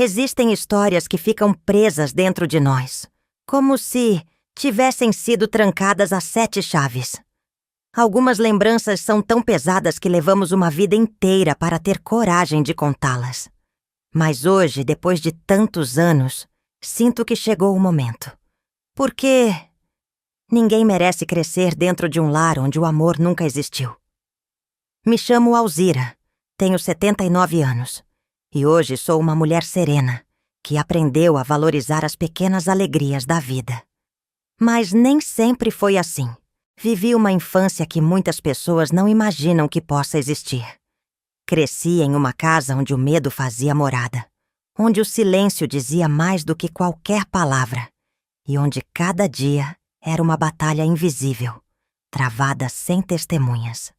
Existem histórias que ficam presas dentro de nós, como se tivessem sido trancadas a 7 chaves. Algumas lembranças são tão pesadas que levamos uma vida inteira para ter coragem de contá-las. Mas hoje, depois de tantos anos, sinto que chegou o momento. Porque ninguém merece crescer dentro de um lar onde o amor nunca existiu. Me chamo Alzira, tenho 79 anos, e hoje sou uma mulher serena, que aprendeu a valorizar as pequenas alegrias da vida. Mas nem sempre foi assim. Vivi uma infância que muitas pessoas não imaginam que possa existir. Cresci em uma casa onde o medo fazia morada, onde o silêncio dizia mais do que qualquer palavra, e onde cada dia era uma batalha invisível, travada sem testemunhas.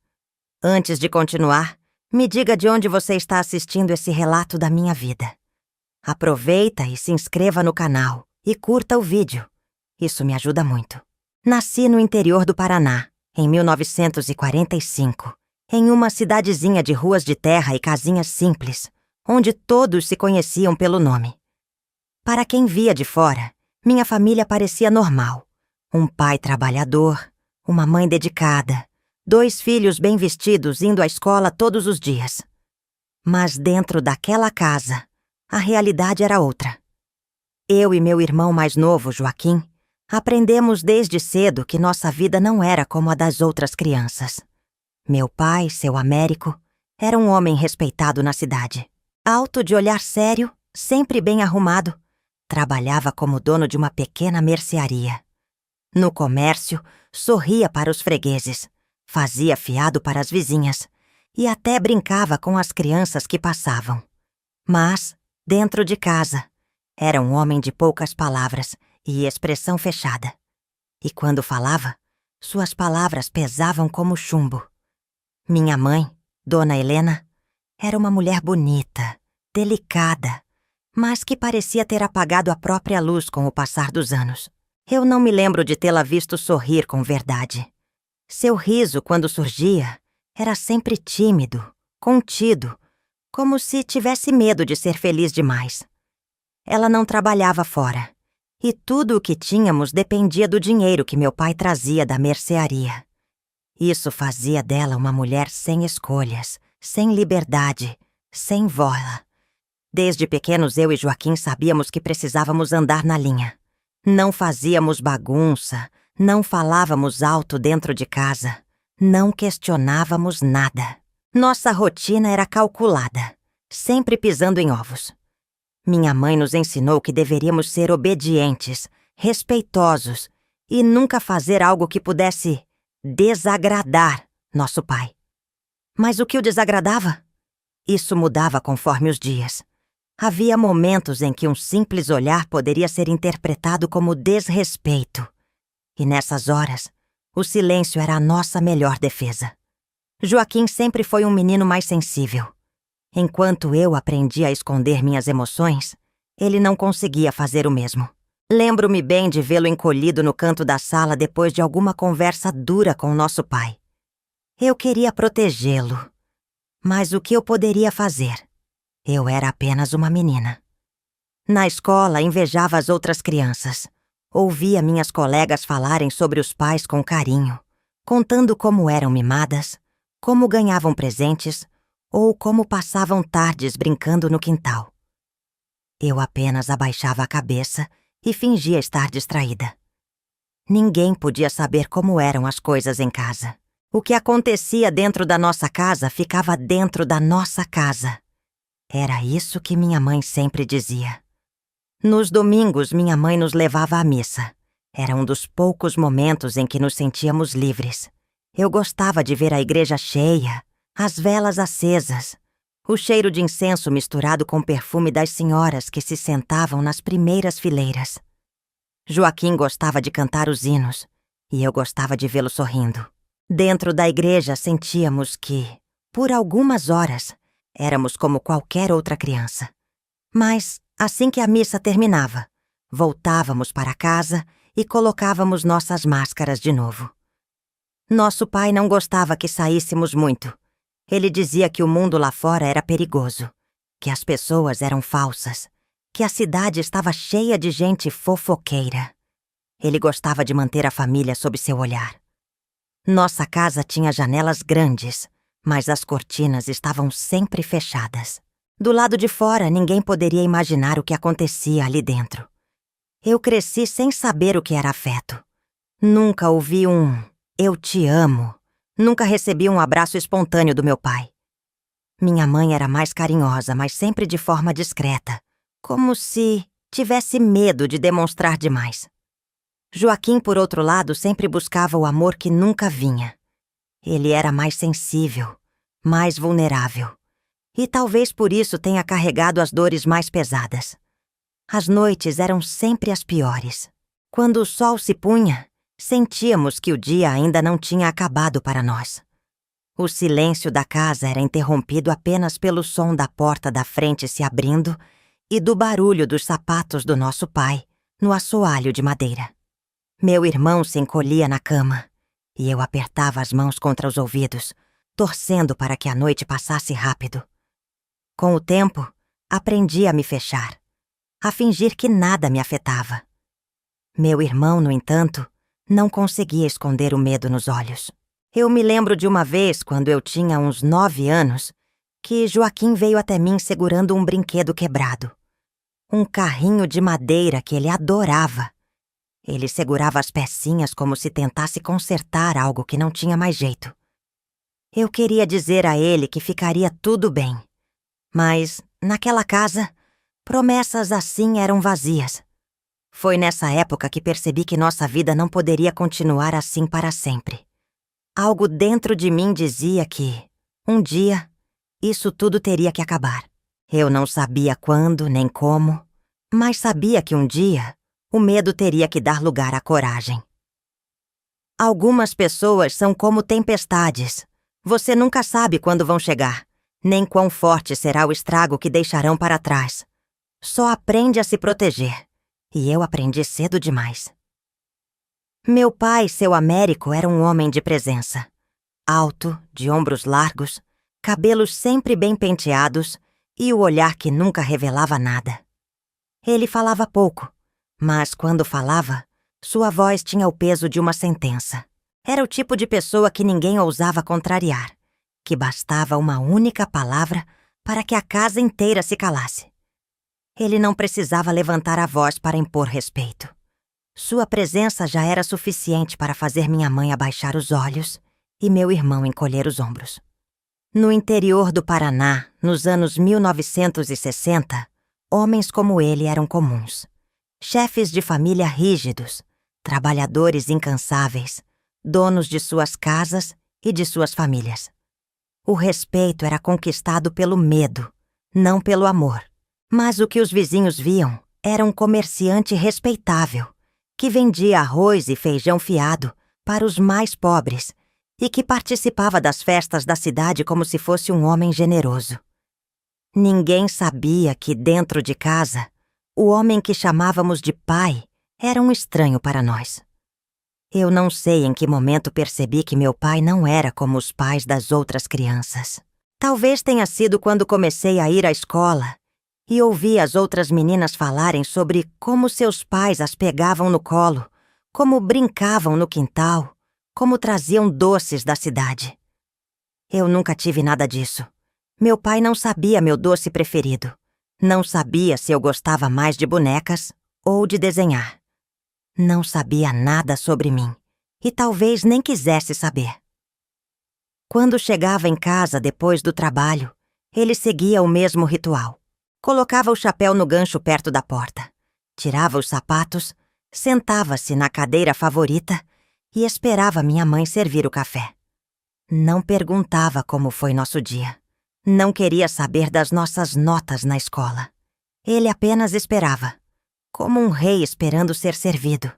Antes de continuar, me diga de onde você está assistindo esse relato da minha vida. Aproveita e se inscreva no canal e curta o vídeo. Isso me ajuda muito. Nasci no interior do Paraná, em 1945, em uma cidadezinha de ruas de terra e casinhas simples, onde todos se conheciam pelo nome. Para quem via de fora, minha família parecia normal. Um pai trabalhador, uma mãe dedicada, 2 filhos bem vestidos indo à escola todos os dias. Mas dentro daquela casa, a realidade era outra. Eu e meu irmão mais novo, Joaquim, aprendemos desde cedo que nossa vida não era como a das outras crianças. Meu pai, seu Américo, era um homem respeitado na cidade. Alto, de olhar sério, sempre bem arrumado, trabalhava como dono de uma pequena mercearia. No comércio, sorria para os fregueses, fazia fiado para as vizinhas e até brincava com as crianças que passavam. Mas, dentro de casa, era um homem de poucas palavras e expressão fechada. E quando falava, suas palavras pesavam como chumbo. Minha mãe, Dona Helena, era uma mulher bonita, delicada, mas que parecia ter apagado a própria luz com o passar dos anos. Eu não me lembro de tê-la visto sorrir com verdade. Seu riso, quando surgia, era sempre tímido, contido, como se tivesse medo de ser feliz demais. Ela não trabalhava fora, e tudo o que tínhamos dependia do dinheiro que meu pai trazia da mercearia. Isso fazia dela uma mulher sem escolhas, sem liberdade, sem vola. Desde pequenos eu e Joaquim sabíamos que precisávamos andar na linha. Não fazíamos bagunça, não falávamos alto dentro de casa, não questionávamos nada. Nossa rotina era calculada, sempre pisando em ovos. Minha mãe nos ensinou que deveríamos ser obedientes, respeitosos e nunca fazer algo que pudesse desagradar nosso pai. Mas o que o desagradava? Isso mudava conforme os dias. Havia momentos em que um simples olhar poderia ser interpretado como desrespeito. E nessas horas, o silêncio era a nossa melhor defesa. Joaquim sempre foi um menino mais sensível. Enquanto eu aprendia a esconder minhas emoções, ele não conseguia fazer o mesmo. Lembro-me bem de vê-lo encolhido no canto da sala depois de alguma conversa dura com nosso pai. Eu queria protegê-lo. Mas o que eu poderia fazer? Eu era apenas uma menina. Na escola, invejava as outras crianças. Ouvia minhas colegas falarem sobre os pais com carinho, contando como eram mimadas, como ganhavam presentes ou como passavam tardes brincando no quintal. Eu apenas abaixava a cabeça e fingia estar distraída. Ninguém podia saber como eram as coisas em casa. O que acontecia dentro da nossa casa ficava dentro da nossa casa. Era isso que minha mãe sempre dizia. Nos domingos, minha mãe nos levava à missa. Era um dos poucos momentos em que nos sentíamos livres. Eu gostava de ver a igreja cheia, as velas acesas, o cheiro de incenso misturado com o perfume das senhoras que se sentavam nas primeiras fileiras. Joaquim gostava de cantar os hinos, e eu gostava de vê-lo sorrindo. Dentro da igreja sentíamos que, por algumas horas, éramos como qualquer outra criança. Mas, assim que a missa terminava, voltávamos para casa e colocávamos nossas máscaras de novo. Nosso pai não gostava que saíssemos muito. Ele dizia que o mundo lá fora era perigoso, que as pessoas eram falsas que a cidade estava cheia de gente fofoqueira. Ele gostava de manter a família sob seu olhar. Nossa casa tinha janelas grandes, mas as cortinas estavam sempre fechadas. Do lado de fora, ninguém poderia imaginar o que acontecia ali dentro. Eu cresci sem saber o que era afeto. Nunca ouvi um "eu te amo". Nunca recebi um abraço espontâneo do meu pai. Minha mãe era mais carinhosa, mas sempre de forma discreta, como se tivesse medo de demonstrar demais. Joaquim, por outro lado, sempre buscava o amor que nunca vinha. Ele era mais sensível, mais vulnerável. E talvez por isso tenha carregado as dores mais pesadas. As noites eram sempre as piores. Quando o sol se punha, sentíamos que o dia ainda não tinha acabado para nós. O silêncio da casa era interrompido apenas pelo som da porta da frente se abrindo e do barulho dos sapatos do nosso pai no assoalho de madeira. Meu irmão se encolhia na cama e eu apertava as mãos contra os ouvidos, torcendo para que a noite passasse rápido. Com o tempo, aprendi a me fechar, a fingir que nada me afetava. Meu irmão, no entanto, não conseguia esconder o medo nos olhos. Eu me lembro de uma vez, quando eu tinha uns 9 anos, que Joaquim veio até mim segurando um brinquedo quebrado. Um carrinho de madeira que ele adorava. Ele segurava as pecinhas como se tentasse consertar algo que não tinha mais jeito. Eu queria dizer a ele que ficaria tudo bem. Mas, naquela casa, promessas assim eram vazias. Foi nessa época que percebi que nossa vida não poderia continuar assim para sempre. Algo dentro de mim dizia que, um dia, isso tudo teria que acabar. Eu não sabia quando nem como, mas sabia que um dia o medo teria que dar lugar à coragem. Algumas pessoas são como tempestades. Você nunca sabe quando vão chegar, nem quão forte será o estrago que deixarão para trás. Só aprende a se proteger. E eu aprendi cedo demais. Meu pai, seu Américo, era um homem de presença. Alto, de ombros largos, cabelos sempre bem penteados e o olhar que nunca revelava nada. Ele falava pouco, mas quando falava, sua voz tinha o peso de uma sentença. Era o tipo de pessoa que ninguém ousava contrariar, que bastava uma única palavra para que a casa inteira se calasse. Ele não precisava levantar a voz para impor respeito. Sua presença já era suficiente para fazer minha mãe abaixar os olhos e meu irmão encolher os ombros. No interior do Paraná, nos anos 1960, homens como ele eram comuns. Chefes de família rígidos, trabalhadores incansáveis, donos de suas casas e de suas famílias. O respeito era conquistado pelo medo, não pelo amor. Mas o que os vizinhos viam era um comerciante respeitável, que vendia arroz e feijão fiado para os mais pobres e que participava das festas da cidade como se fosse um homem generoso. Ninguém sabia que, dentro de casa, o homem que chamávamos de pai era um estranho para nós. Eu não sei em que momento percebi que meu pai não era como os pais das outras crianças. Talvez tenha sido quando comecei a ir à escola e ouvi as outras meninas falarem sobre como seus pais as pegavam no colo, como brincavam no quintal, como traziam doces da cidade. Eu nunca tive nada disso. Meu pai não sabia meu doce preferido. Não sabia se eu gostava mais de bonecas ou de desenhar. Não sabia nada sobre mim e talvez nem quisesse saber. Quando chegava em casa depois do trabalho, ele seguia o mesmo ritual. Colocava o chapéu no gancho perto da porta, tirava os sapatos, sentava-se na cadeira favorita e esperava minha mãe servir o café. Não perguntava como foi nosso dia. Não queria saber das nossas notas na escola. Ele apenas esperava, como um rei esperando ser servido.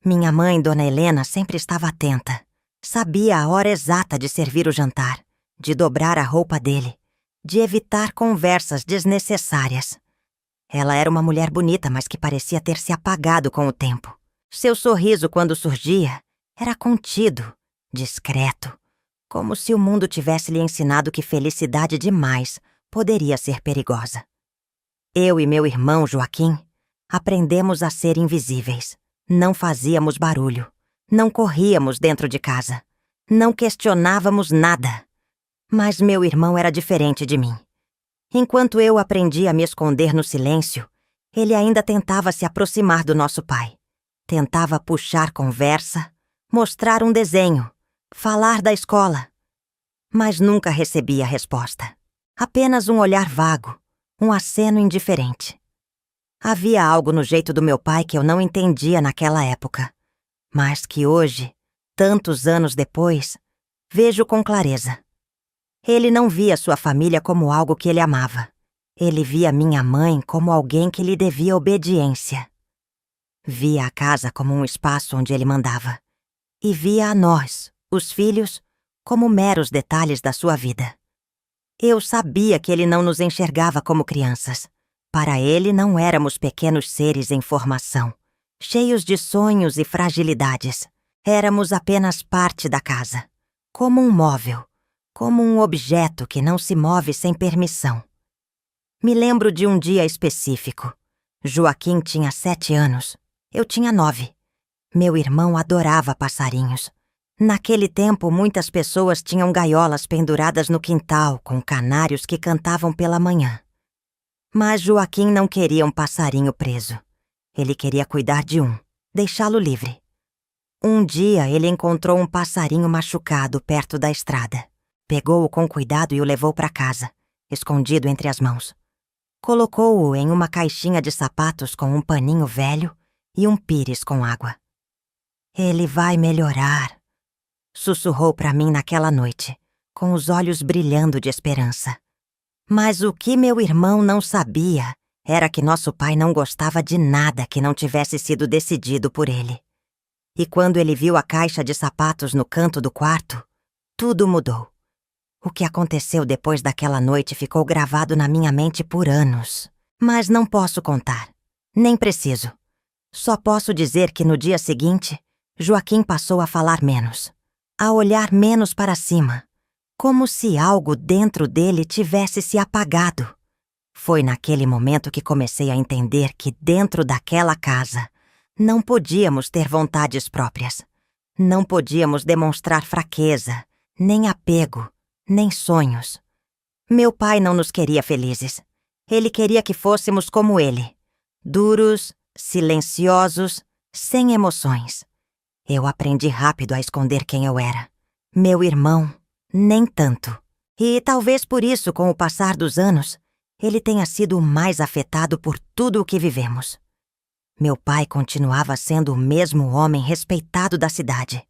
Minha mãe, Dona Helena, sempre estava atenta. Sabia a hora exata de servir o jantar, de dobrar a roupa dele, de evitar conversas desnecessárias. Ela era uma mulher bonita, mas que parecia ter se apagado com o tempo. Seu sorriso, quando surgia, era contido, discreto, como se o mundo tivesse lhe ensinado que felicidade demais poderia ser perigosa. Eu e meu irmão Joaquim aprendemos a ser invisíveis. Não fazíamos barulho. Não corríamos dentro de casa. Não questionávamos nada. Mas meu irmão era diferente de mim. Enquanto eu aprendia a me esconder no silêncio, ele ainda tentava se aproximar do nosso pai. Tentava puxar conversa, mostrar um desenho, falar da escola. Mas nunca recebia resposta. Apenas um olhar vago, um aceno indiferente. Havia algo no jeito do meu pai que eu não entendia naquela época, mas que hoje, tantos anos depois, vejo com clareza. Ele não via sua família como algo que ele amava. Ele via minha mãe como alguém que lhe devia obediência. Via a casa como um espaço onde ele mandava. E via a nós, os filhos, como meros detalhes da sua vida. Eu sabia que ele não nos enxergava como crianças. Para ele não éramos pequenos seres em formação, cheios de sonhos e fragilidades. Éramos apenas parte da casa, como um móvel, como um objeto que não se move sem permissão. Me lembro de um dia específico. Joaquim tinha 7 anos, eu tinha 9. Meu irmão adorava passarinhos. Naquele tempo, muitas pessoas tinham gaiolas penduradas no quintal com canários que cantavam pela manhã. Mas Joaquim não queria um passarinho preso. Ele queria cuidar de um, deixá-lo livre. Um dia, ele encontrou um passarinho machucado perto da estrada. Pegou-o com cuidado e o levou para casa, escondido entre as mãos. Colocou-o em uma caixinha de sapatos com um paninho velho e um pires com água. "Ele vai melhorar", sussurrou para mim naquela noite, com os olhos brilhando de esperança. Mas o que meu irmão não sabia era que nosso pai não gostava de nada que não tivesse sido decidido por ele. E quando ele viu a caixa de sapatos no canto do quarto, tudo mudou. O que aconteceu depois daquela noite ficou gravado na minha mente por anos. Mas não posso contar. Nem preciso. Só posso dizer que no dia seguinte, Joaquim passou a falar menos, a olhar menos para cima, como se algo dentro dele tivesse se apagado. Foi naquele momento que comecei a entender que dentro daquela casa não podíamos ter vontades próprias. Não podíamos demonstrar fraqueza, nem apego, nem sonhos. Meu pai não nos queria felizes. Ele queria que fôssemos como ele, duros, silenciosos, sem emoções. Eu aprendi rápido a esconder quem eu era. Meu irmão, nem tanto. E talvez por isso, com o passar dos anos, ele tenha sido o mais afetado por tudo o que vivemos. Meu pai continuava sendo o mesmo homem respeitado da cidade.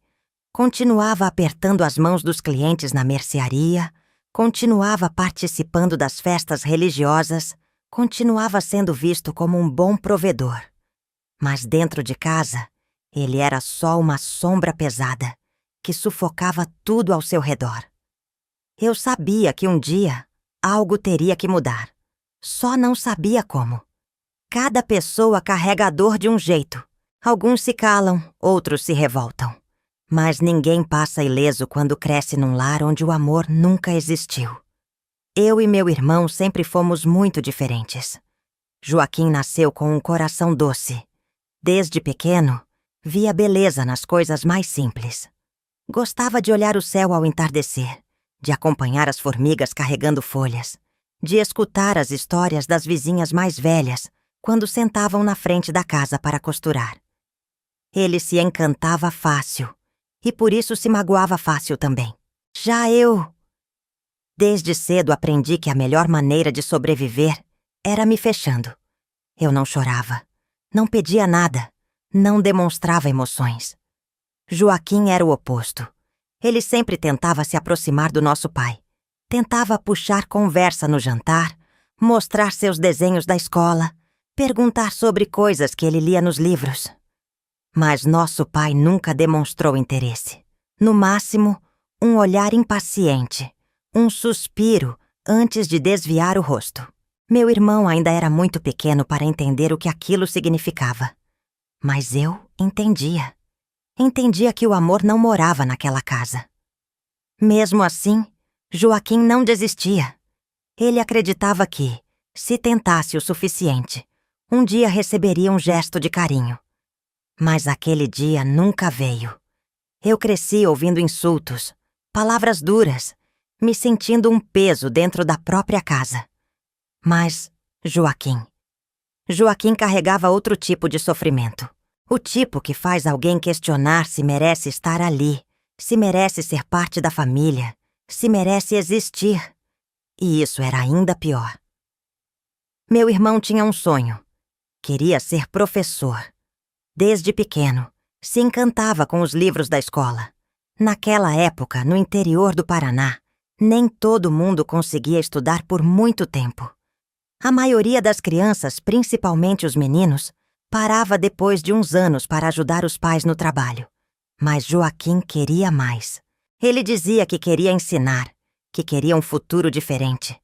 Continuava apertando as mãos dos clientes na mercearia, continuava participando das festas religiosas, continuava sendo visto como um bom provedor. Mas dentro de casa, ele era só uma sombra pesada, que sufocava tudo ao seu redor. Eu sabia que um dia algo teria que mudar. Só não sabia como. Cada pessoa carrega a dor de um jeito. Alguns se calam, outros se revoltam. Mas ninguém passa ileso quando cresce num lar onde o amor nunca existiu. Eu e meu irmão sempre fomos muito diferentes. Joaquim nasceu com um coração doce. Desde pequeno, via beleza nas coisas mais simples. Gostava de olhar o céu ao entardecer, de acompanhar as formigas carregando folhas, de escutar as histórias das vizinhas mais velhas quando sentavam na frente da casa para costurar. Ele se encantava fácil e por isso se magoava fácil também. Já eu... Desde cedo aprendi que a melhor maneira de sobreviver era me fechando. Eu não chorava, não pedia nada, não demonstrava emoções. Joaquim era o oposto. Ele sempre tentava se aproximar do nosso pai. Tentava puxar conversa no jantar, mostrar seus desenhos da escola, perguntar sobre coisas que ele lia nos livros. Mas nosso pai nunca demonstrou interesse. No máximo, um olhar impaciente, um suspiro antes de desviar o rosto. Meu irmão ainda era muito pequeno para entender o que aquilo significava. Mas eu entendia. Entendia que o amor não morava naquela casa. Mesmo assim, Joaquim não desistia. Ele acreditava que, Se tentasse o suficiente, um dia receberia um gesto de carinho. Mas aquele dia nunca veio. Eu cresci ouvindo insultos, palavras duras, me sentindo um peso dentro da própria casa. Mas Joaquim carregava outro tipo de sofrimento. O tipo que faz alguém questionar se merece estar ali, se merece ser parte da família, se merece existir. E isso era ainda pior. Meu irmão tinha um sonho. Queria ser professor. Desde pequeno, se encantava com os livros da escola. Naquela época, no interior do Paraná, nem todo mundo conseguia estudar por muito tempo. A maioria das crianças, principalmente os meninos, parava depois de uns anos para ajudar os pais no trabalho. Mas Joaquim queria mais. Ele dizia que queria ensinar, que queria um futuro diferente.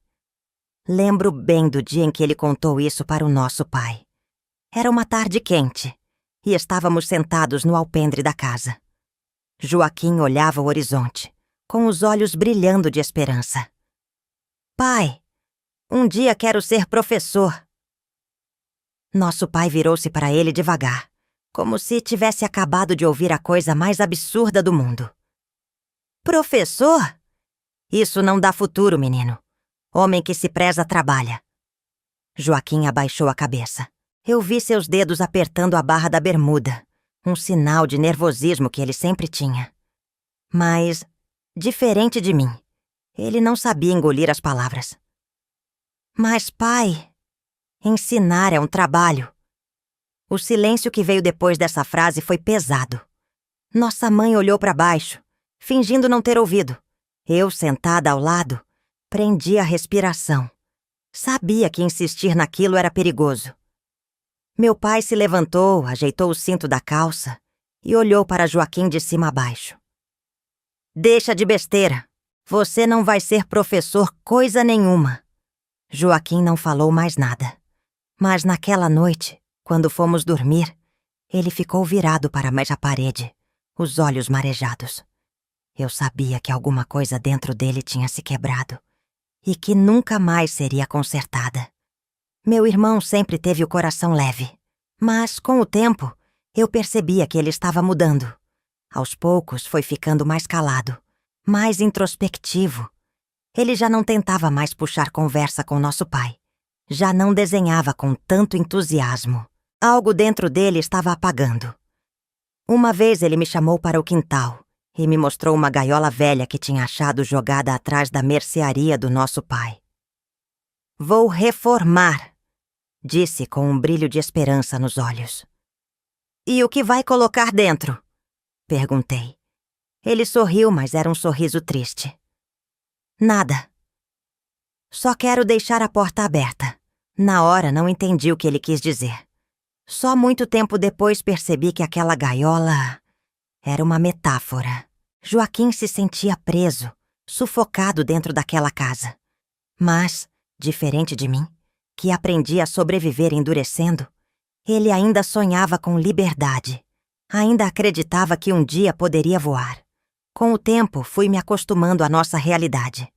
Lembro bem do dia em que ele contou isso para o nosso pai. Era uma tarde quente e estávamos sentados no alpendre da casa. Joaquim olhava o horizonte, com os olhos brilhando de esperança. Pai, um dia quero ser professor. Nosso pai virou-se para ele devagar, como se tivesse acabado de ouvir a coisa mais absurda do mundo. Professor? Isso não dá futuro, menino. Homem que se preza trabalha. Joaquim abaixou a cabeça. Eu vi seus dedos apertando a barra da bermuda, um sinal de nervosismo que ele sempre tinha. Mas, diferente de mim, ele não sabia engolir as palavras. Mas, pai, ensinar é um trabalho. O silêncio que veio depois dessa frase foi pesado. Nossa mãe olhou para baixo, fingindo não ter ouvido. Eu, sentada ao lado, prendi a respiração. Sabia que insistir naquilo era perigoso. Meu pai se levantou, ajeitou o cinto da calça e olhou para Joaquim de cima a baixo. Deixa de besteira. Você não vai ser professor coisa nenhuma. Joaquim não falou mais nada. Mas naquela noite, quando fomos dormir, ele ficou virado para a parede, os olhos marejados. Eu sabia que alguma coisa dentro dele tinha se quebrado e que nunca mais seria consertada. Meu irmão sempre teve o coração leve, mas, com o tempo, eu percebia que ele estava mudando. Aos poucos, foi ficando mais calado, mais introspectivo. Ele já não tentava mais puxar conversa com nosso pai. Já não desenhava com tanto entusiasmo. Algo dentro dele estava apagando. Uma vez ele me chamou para o quintal e me mostrou uma gaiola velha que tinha achado jogada atrás da mercearia do nosso pai. Vou reformar, disse com um brilho de esperança nos olhos. E o que vai colocar dentro? Perguntei. Ele sorriu, mas era um sorriso triste. Nada. Só quero deixar a porta aberta. Na hora não entendi o que ele quis dizer. Só muito tempo depois percebi que aquela gaiola era uma metáfora. Joaquim se sentia preso, sufocado dentro daquela casa. Mas, diferente de mim, que aprendi a sobreviver endurecendo, ele ainda sonhava com liberdade. Ainda acreditava que um dia poderia voar. Com o tempo, fui me acostumando à nossa realidade.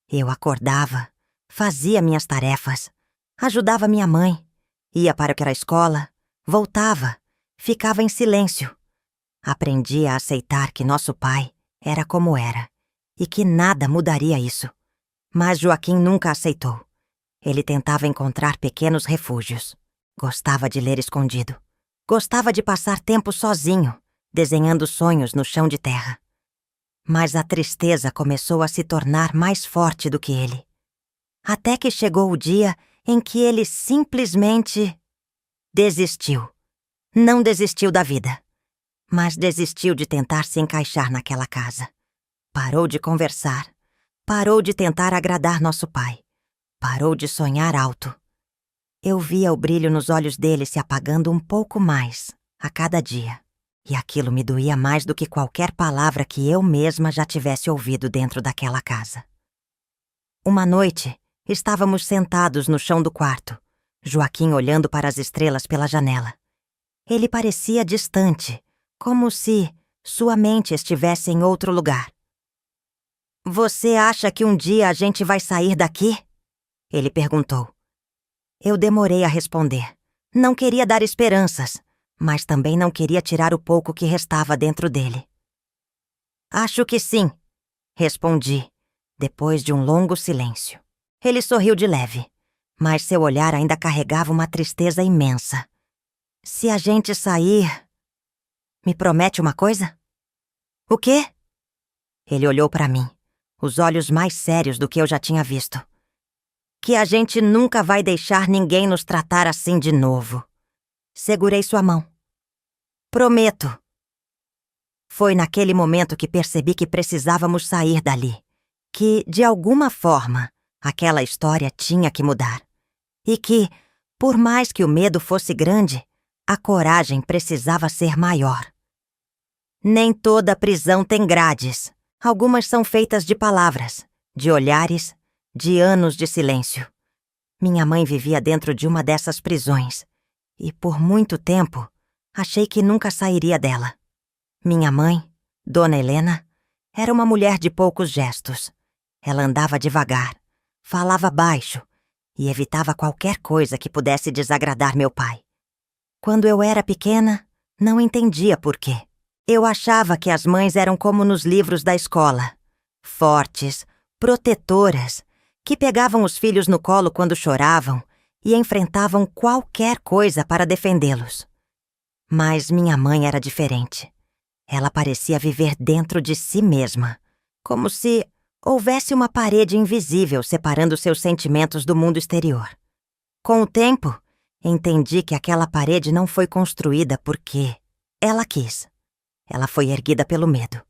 Eu acordava, fazia minhas tarefas, ajudava minha mãe, ia para a escola, voltava, ficava em silêncio. Aprendi a aceitar que nosso pai era como era e que nada mudaria isso. Mas Joaquim nunca aceitou. Ele tentava encontrar pequenos refúgios. Gostava de ler escondido. Gostava de passar tempo sozinho, desenhando sonhos no chão de terra. Mas a tristeza começou a se tornar mais forte do que ele. Até que chegou o dia em que ele simplesmente desistiu. Não desistiu da vida, mas desistiu de tentar se encaixar naquela casa. Parou de conversar. Parou de tentar agradar nosso pai. Parou de sonhar alto. Eu via o brilho nos olhos dele se apagando um pouco mais a cada dia. E aquilo me doía mais do que qualquer palavra que eu mesma já tivesse ouvido dentro daquela casa. Uma noite, estávamos sentados no chão do quarto, Joaquim olhando para as estrelas pela janela. Ele parecia distante, como se sua mente estivesse em outro lugar. Você acha que um dia a gente vai sair daqui? Ele perguntou. Eu demorei a responder. Não queria dar esperanças, mas também não queria tirar o pouco que restava dentro dele. Acho que sim, respondi, depois de um longo silêncio. Ele sorriu de leve, mas seu olhar ainda carregava uma tristeza imensa. Se a gente sair... Me promete uma coisa? O quê? Ele olhou para mim, os olhos mais sérios do que eu já tinha visto. Que a gente nunca vai deixar ninguém nos tratar assim de novo. Segurei sua mão. Prometo. Foi naquele momento que percebi que precisávamos sair dali. Que, de alguma forma, aquela história tinha que mudar. E que, por mais que o medo fosse grande, a coragem precisava ser maior. Nem toda prisão tem grades. Algumas são feitas de palavras, de olhares, de anos de silêncio. Minha mãe vivia dentro de uma dessas prisões. E por muito tempo, achei que nunca sairia dela. Minha mãe, Dona Helena, era uma mulher de poucos gestos. Ela andava devagar, falava baixo e evitava qualquer coisa que pudesse desagradar meu pai. Quando eu era pequena, não entendia por quê. Eu achava que as mães eram como nos livros da escola. Fortes, protetoras, que pegavam os filhos no colo quando choravam e enfrentavam qualquer coisa para defendê-los. Mas minha mãe era diferente. Ela parecia viver dentro de si mesma, como se houvesse uma parede invisível separando seus sentimentos do mundo exterior. Com o tempo, entendi que aquela parede não foi construída porque ela quis. Ela foi erguida pelo medo.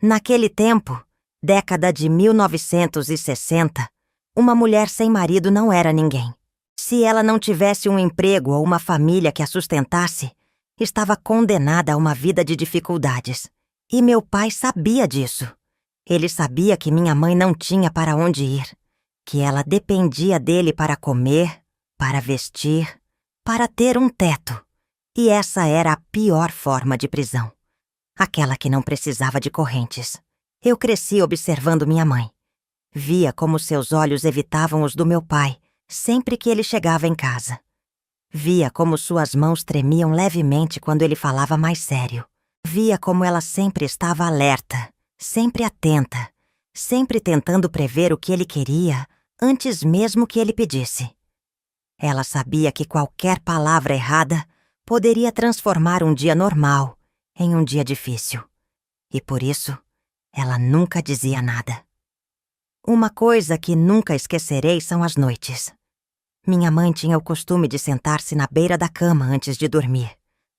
Naquele tempo, década de 1960, uma mulher sem marido não era ninguém. Se ela não tivesse um emprego ou uma família que a sustentasse, estava condenada a uma vida de dificuldades. E meu pai sabia disso. Ele sabia que minha mãe não tinha para onde ir, que ela dependia dele para comer, para vestir, para ter um teto. E essa era a pior forma de prisão. Aquela que não precisava de correntes. Eu cresci observando minha mãe. Via como seus olhos evitavam os do meu pai sempre que ele chegava em casa. Via como suas mãos tremiam levemente quando ele falava mais sério. Via como ela sempre estava alerta, sempre atenta, sempre tentando prever o que ele queria antes mesmo que ele pedisse. Ela sabia que qualquer palavra errada poderia transformar um dia normal em um dia difícil. E por isso, ela nunca dizia nada. Uma coisa que nunca esquecerei são as noites. Minha mãe tinha o costume de sentar-se na beira da cama antes de dormir,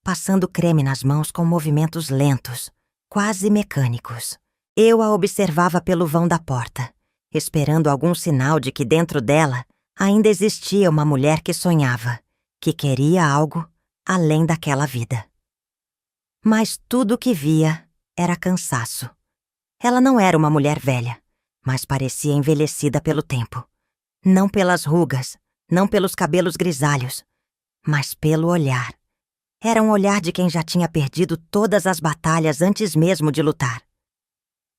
passando creme nas mãos com movimentos lentos, quase mecânicos. Eu a observava pelo vão da porta, esperando algum sinal de que dentro dela ainda existia uma mulher que sonhava, que queria algo além daquela vida. Mas tudo o que via era cansaço. Ela não era uma mulher velha, mas parecia envelhecida pelo tempo. Não pelas rugas, não pelos cabelos grisalhos, mas pelo olhar. Era um olhar de quem já tinha perdido todas as batalhas antes mesmo de lutar.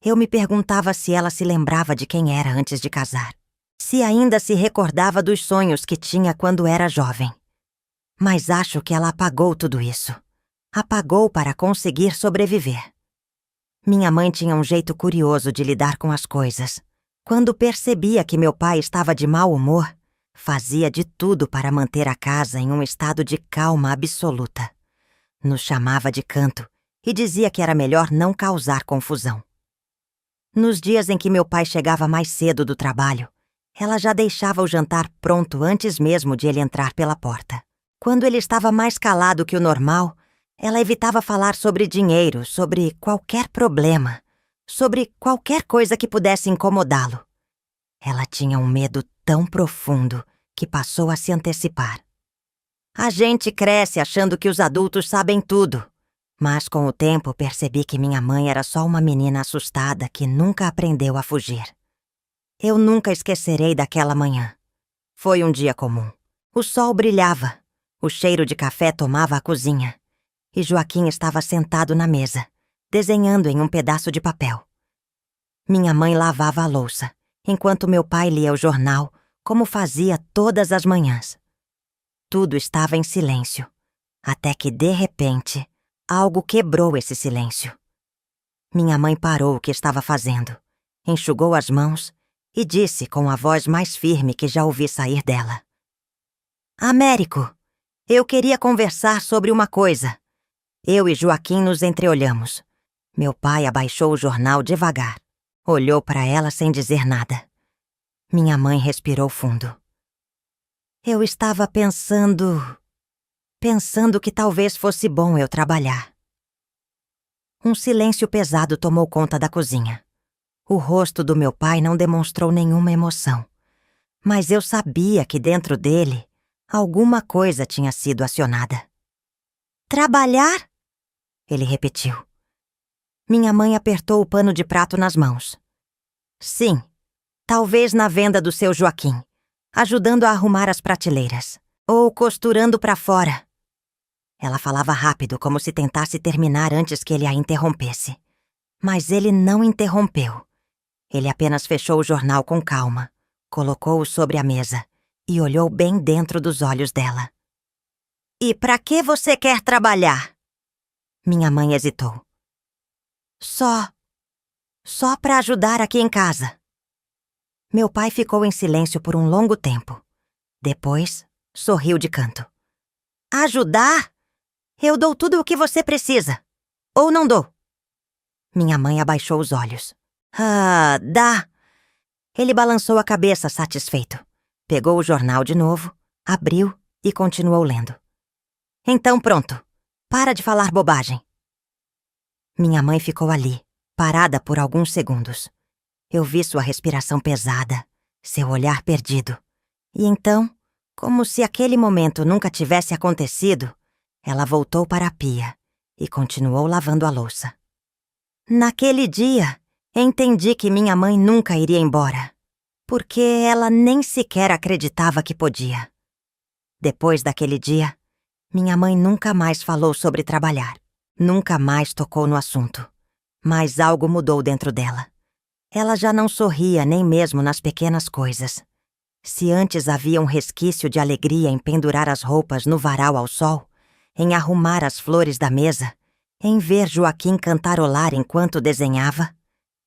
Eu me perguntava se ela se lembrava de quem era antes de casar, se ainda se recordava dos sonhos que tinha quando era jovem. Mas acho que ela apagou tudo isso. Apagou para conseguir sobreviver. Minha mãe tinha um jeito curioso de lidar com as coisas. Quando percebia que meu pai estava de mau humor, fazia de tudo para manter a casa em um estado de calma absoluta. Nos chamava de canto e dizia que era melhor não causar confusão. Nos dias em que meu pai chegava mais cedo do trabalho, ela já deixava o jantar pronto antes mesmo de ele entrar pela porta. Quando ele estava mais calado que o normal, ela evitava falar sobre dinheiro, sobre qualquer problema, sobre qualquer coisa que pudesse incomodá-lo. Ela tinha um medo tão profundo que passou a se antecipar. A gente cresce achando que os adultos sabem tudo, mas com o tempo percebi que minha mãe era só uma menina assustada que nunca aprendeu a fugir. Eu nunca esquecerei daquela manhã. Foi um dia comum. O sol brilhava, o cheiro de café tomava a cozinha. E Joaquim estava sentado na mesa, desenhando em um pedaço de papel. Minha mãe lavava a louça, enquanto meu pai lia o jornal, como fazia todas as manhãs. Tudo estava em silêncio, até que, de repente, algo quebrou esse silêncio. Minha mãe parou o que estava fazendo, enxugou as mãos e disse com a voz mais firme que já ouvi sair dela: "Américo, eu queria conversar sobre uma coisa." Eu e Joaquim nos entreolhamos. Meu pai abaixou o jornal devagar. Olhou para ela sem dizer nada. Minha mãe respirou fundo. "Eu estava pensando que talvez fosse bom eu trabalhar." Um silêncio pesado tomou conta da cozinha. O rosto do meu pai não demonstrou nenhuma emoção. Mas eu sabia que dentro dele alguma coisa tinha sido acionada. "Trabalhar?" Ele repetiu. Minha mãe apertou o pano de prato nas mãos. "Sim, talvez na venda do seu Joaquim, ajudando a arrumar as prateleiras, ou costurando para fora." Ela falava rápido, como se tentasse terminar antes que ele a interrompesse. Mas ele não interrompeu. Ele apenas fechou o jornal com calma, colocou-o sobre a mesa e olhou bem dentro dos olhos dela. "E para que você quer trabalhar?" Minha mãe hesitou. Só para ajudar aqui em casa." Meu pai ficou em silêncio por um longo tempo. Depois, sorriu de canto. "Ajudar? Eu dou tudo o que você precisa. Ou não dou?" Minha mãe abaixou os olhos. "Ah, dá." Ele balançou a cabeça, satisfeito. Pegou o jornal de novo, abriu e continuou lendo. "Então pronto. Para de falar bobagem." Minha mãe ficou ali, parada por alguns segundos. Eu vi sua respiração pesada, seu olhar perdido. E então, como se aquele momento nunca tivesse acontecido, ela voltou para a pia e continuou lavando a louça. Naquele dia, entendi que minha mãe nunca iria embora, porque ela nem sequer acreditava que podia. Depois daquele dia, minha mãe nunca mais falou sobre trabalhar, nunca mais tocou no assunto. Mas algo mudou dentro dela. Ela já não sorria nem mesmo nas pequenas coisas. Se antes havia um resquício de alegria em pendurar as roupas no varal ao sol, em arrumar as flores da mesa, em ver Joaquim cantarolar enquanto desenhava,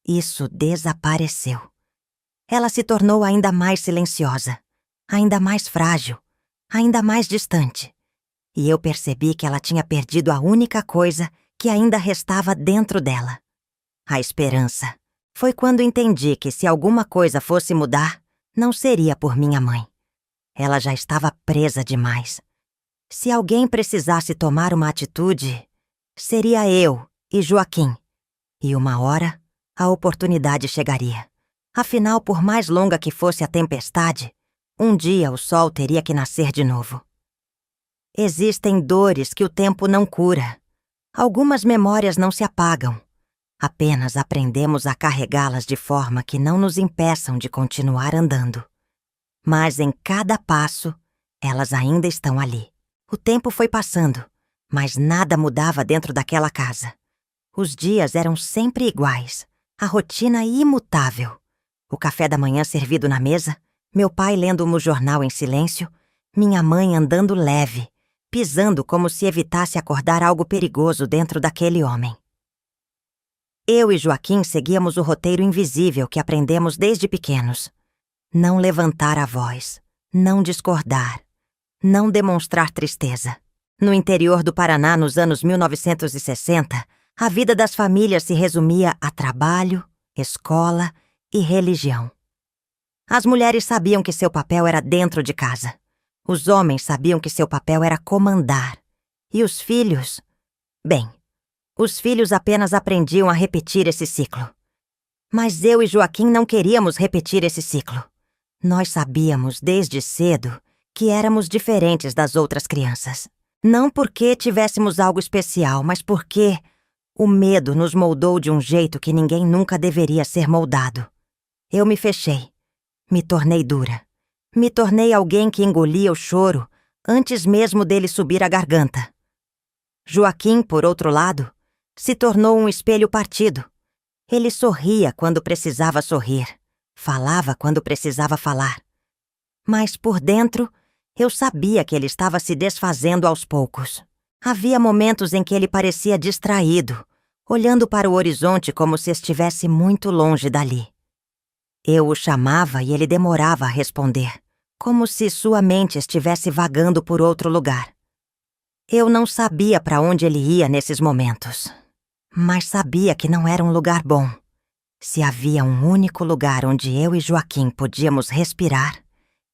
isso desapareceu. Ela se tornou ainda mais silenciosa, ainda mais frágil, ainda mais distante. E eu percebi que ela tinha perdido a única coisa que ainda restava dentro dela: a esperança. Foi quando entendi que se alguma coisa fosse mudar, não seria por minha mãe. Ela já estava presa demais. Se alguém precisasse tomar uma atitude, seria eu e Joaquim. E uma hora, a oportunidade chegaria. Afinal, por mais longa que fosse a tempestade, um dia o sol teria que nascer de novo. Existem dores que o tempo não cura. Algumas memórias não se apagam. Apenas aprendemos a carregá-las de forma que não nos impeçam de continuar andando. Mas em cada passo, elas ainda estão ali. O tempo foi passando, mas nada mudava dentro daquela casa. Os dias eram sempre iguais, a rotina imutável. O café da manhã servido na mesa, meu pai lendo o jornal em silêncio, minha mãe andando leve, pisando como se evitasse acordar algo perigoso dentro daquele homem. Eu e Joaquim seguíamos o roteiro invisível que aprendemos desde pequenos. Não levantar a voz, não discordar, não demonstrar tristeza. No interior do Paraná, nos anos 1960, a vida das famílias se resumia a trabalho, escola e religião. As mulheres sabiam que seu papel era dentro de casa. Os homens sabiam que seu papel era comandar. E os filhos... Bem, os filhos apenas aprendiam a repetir esse ciclo. Mas eu e Joaquim não queríamos repetir esse ciclo. Nós sabíamos desde cedo que éramos diferentes das outras crianças. Não porque tivéssemos algo especial, mas porque o medo nos moldou de um jeito que ninguém nunca deveria ser moldado. Eu me fechei. Me tornei dura. Me tornei alguém que engolia o choro antes mesmo dele subir a garganta. Joaquim, por outro lado, se tornou um espelho partido. Ele sorria quando precisava sorrir, falava quando precisava falar. Mas por dentro, eu sabia que ele estava se desfazendo aos poucos. Havia momentos em que ele parecia distraído, olhando para o horizonte como se estivesse muito longe dali. Eu o chamava e ele demorava a responder, como se sua mente estivesse vagando por outro lugar. Eu não sabia para onde ele ia nesses momentos, mas sabia que não era um lugar bom. Se havia um único lugar onde eu e Joaquim podíamos respirar,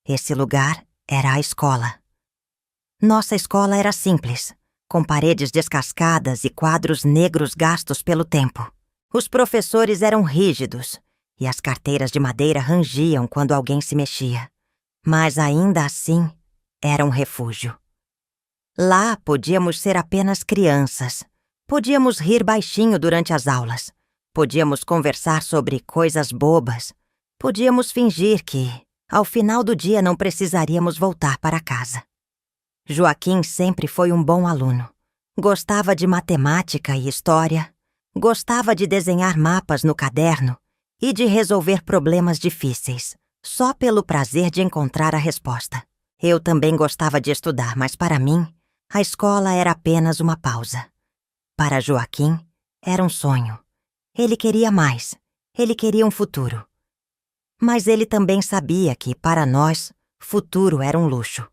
esse lugar era a escola. Nossa escola era simples, com paredes descascadas e quadros negros gastos pelo tempo. Os professores eram rígidos e as carteiras de madeira rangiam quando alguém se mexia. Mas ainda assim, era um refúgio. Lá podíamos ser apenas crianças. Podíamos rir baixinho durante as aulas. Podíamos conversar sobre coisas bobas. Podíamos fingir que, ao final do dia, não precisaríamos voltar para casa. Joaquim sempre foi um bom aluno. Gostava de matemática e história. Gostava de desenhar mapas no caderno e de resolver problemas difíceis, só pelo prazer de encontrar a resposta. Eu também gostava de estudar, mas para mim, a escola era apenas uma pausa. Para Joaquim, era um sonho. Ele queria mais. Ele queria um futuro. Mas ele também sabia que, para nós, futuro era um luxo.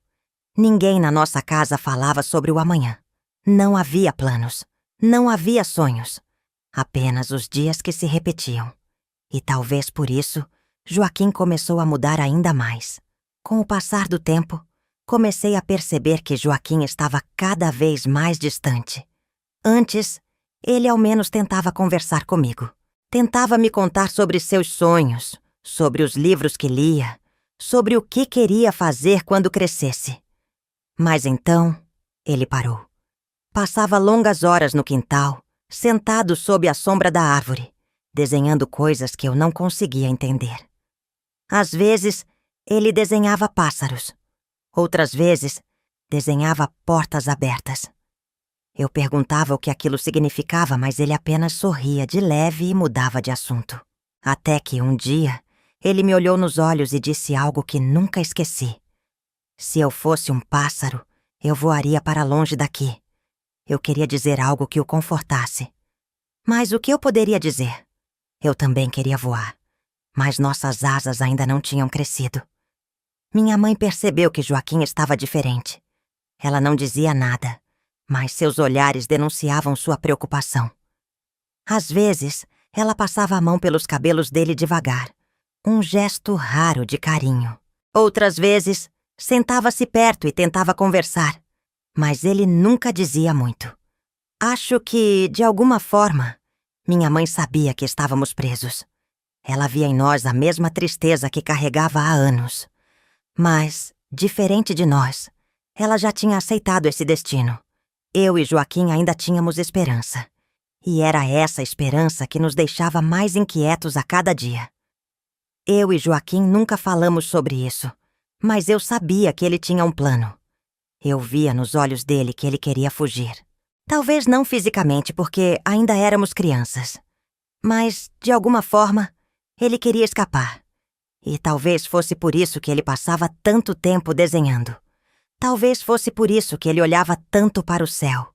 Ninguém na nossa casa falava sobre o amanhã. Não havia planos. Não havia sonhos. Apenas os dias que se repetiam. E talvez por isso, Joaquim começou a mudar ainda mais. Com o passar do tempo, comecei a perceber que Joaquim estava cada vez mais distante. Antes, ele ao menos tentava conversar comigo. Tentava me contar sobre seus sonhos, sobre os livros que lia, sobre o que queria fazer quando crescesse. Mas então, ele parou. Passava longas horas no quintal, sentado sob a sombra da árvore, desenhando coisas que eu não conseguia entender. Às vezes, ele desenhava pássaros. Outras vezes, desenhava portas abertas. Eu perguntava o que aquilo significava, mas ele apenas sorria de leve e mudava de assunto. Até que, um dia, ele me olhou nos olhos e disse algo que nunca esqueci. Se eu fosse um pássaro, eu voaria para longe daqui. Eu queria dizer algo que o confortasse. Mas o que eu poderia dizer? Eu também queria voar, mas nossas asas ainda não tinham crescido. Minha mãe percebeu que Joaquim estava diferente. Ela não dizia nada, mas seus olhares denunciavam sua preocupação. Às vezes, ela passava a mão pelos cabelos dele devagar, um gesto raro de carinho. Outras vezes, sentava-se perto e tentava conversar, mas ele nunca dizia muito. Acho que, de alguma forma, minha mãe sabia que estávamos presos. Ela via em nós a mesma tristeza que carregava há anos. Mas, diferente de nós, ela já tinha aceitado esse destino. Eu e Joaquim ainda tínhamos esperança. E era essa esperança que nos deixava mais inquietos a cada dia. Eu e Joaquim nunca falamos sobre isso, mas eu sabia que ele tinha um plano. Eu via nos olhos dele que ele queria fugir. Talvez não fisicamente, porque ainda éramos crianças. Mas, de alguma forma, ele queria escapar. E talvez fosse por isso que ele passava tanto tempo desenhando. Talvez fosse por isso que ele olhava tanto para o céu.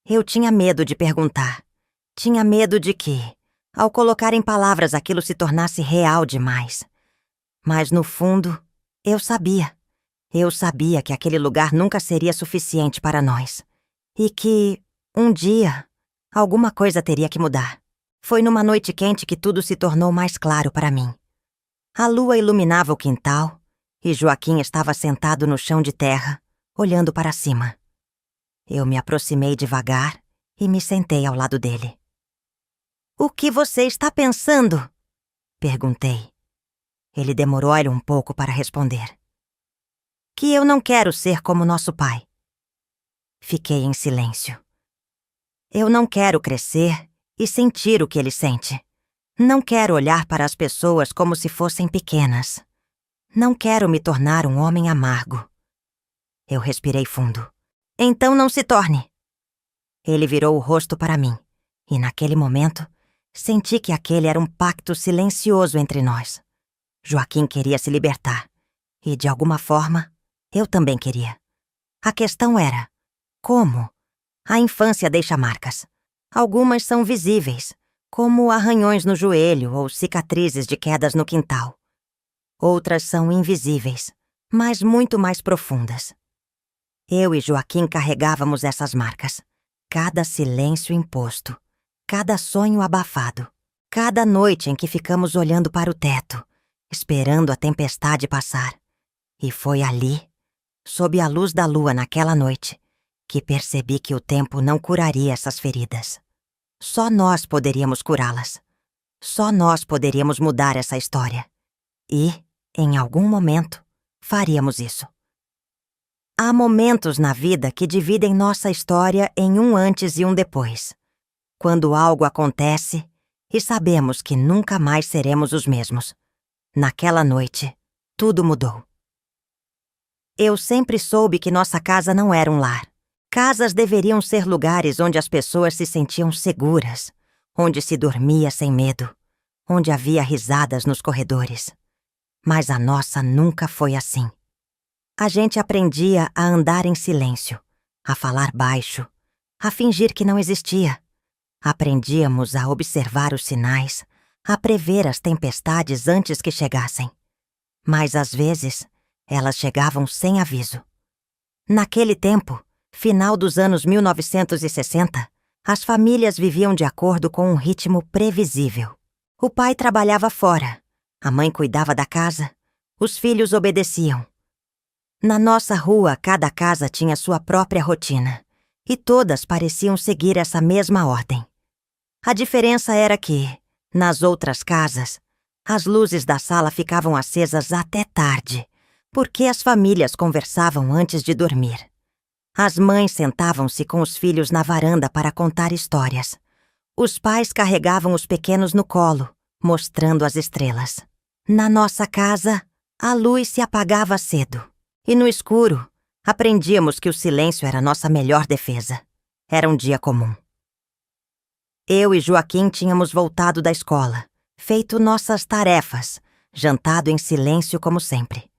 Eu tinha medo de perguntar. Tinha medo de que, ao colocar em palavras, aquilo se tornasse real demais. Mas, no fundo, eu sabia. Eu sabia que aquele lugar nunca seria suficiente para nós. E que, um dia, alguma coisa teria que mudar. Foi numa noite quente que tudo se tornou mais claro para mim. A lua iluminava o quintal e Joaquim estava sentado no chão de terra, olhando para cima. Eu me aproximei devagar e me sentei ao lado dele. "O que você está pensando?" perguntei. Ele demorou um pouco para responder. "Que eu não quero ser como nosso pai." Fiquei em silêncio. Eu não quero crescer e sentir o que ele sente. Não quero olhar para as pessoas como se fossem pequenas. Não quero me tornar um homem amargo. Eu respirei fundo. "Então não se torne." Ele virou o rosto para mim, e naquele momento, senti que aquele era um pacto silencioso entre nós. Joaquim queria se libertar. E, de alguma forma, eu também queria. A questão era: como? A infância deixa marcas. Algumas são visíveis, como arranhões no joelho ou cicatrizes de quedas no quintal. Outras são invisíveis, mas muito mais profundas. Eu e Joaquim carregávamos essas marcas. Cada silêncio imposto, cada sonho abafado, cada noite em que ficamos olhando para o teto, esperando a tempestade passar. E foi ali, sob a luz da lua naquela noite, que percebi que o tempo não curaria essas feridas. Só nós poderíamos curá-las. Só nós poderíamos mudar essa história. E, em algum momento, faríamos isso. Há momentos na vida que dividem nossa história em um antes e um depois. Quando algo acontece e sabemos que nunca mais seremos os mesmos. Naquela noite, tudo mudou. Eu sempre soube que nossa casa não era um lar. Casas deveriam ser lugares onde as pessoas se sentiam seguras, onde se dormia sem medo, onde havia risadas nos corredores. Mas a nossa nunca foi assim. A gente aprendia a andar em silêncio, a falar baixo, a fingir que não existia. Aprendíamos a observar os sinais, a prever as tempestades antes que chegassem. Mas às vezes, elas chegavam sem aviso. Naquele tempo, final dos anos 1960, as famílias viviam de acordo com um ritmo previsível. O pai trabalhava fora, a mãe cuidava da casa, os filhos obedeciam. Na nossa rua, cada casa tinha sua própria rotina, e todas pareciam seguir essa mesma ordem. A diferença era que, nas outras casas, as luzes da sala ficavam acesas até tarde, porque as famílias conversavam antes de dormir. As mães sentavam-se com os filhos na varanda para contar histórias. Os pais carregavam os pequenos no colo, mostrando as estrelas. Na nossa casa, a luz se apagava cedo. E no escuro, aprendíamos que o silêncio era nossa melhor defesa. Era um dia comum. Eu e Joaquim tínhamos voltado da escola, feito nossas tarefas, jantado em silêncio como sempre.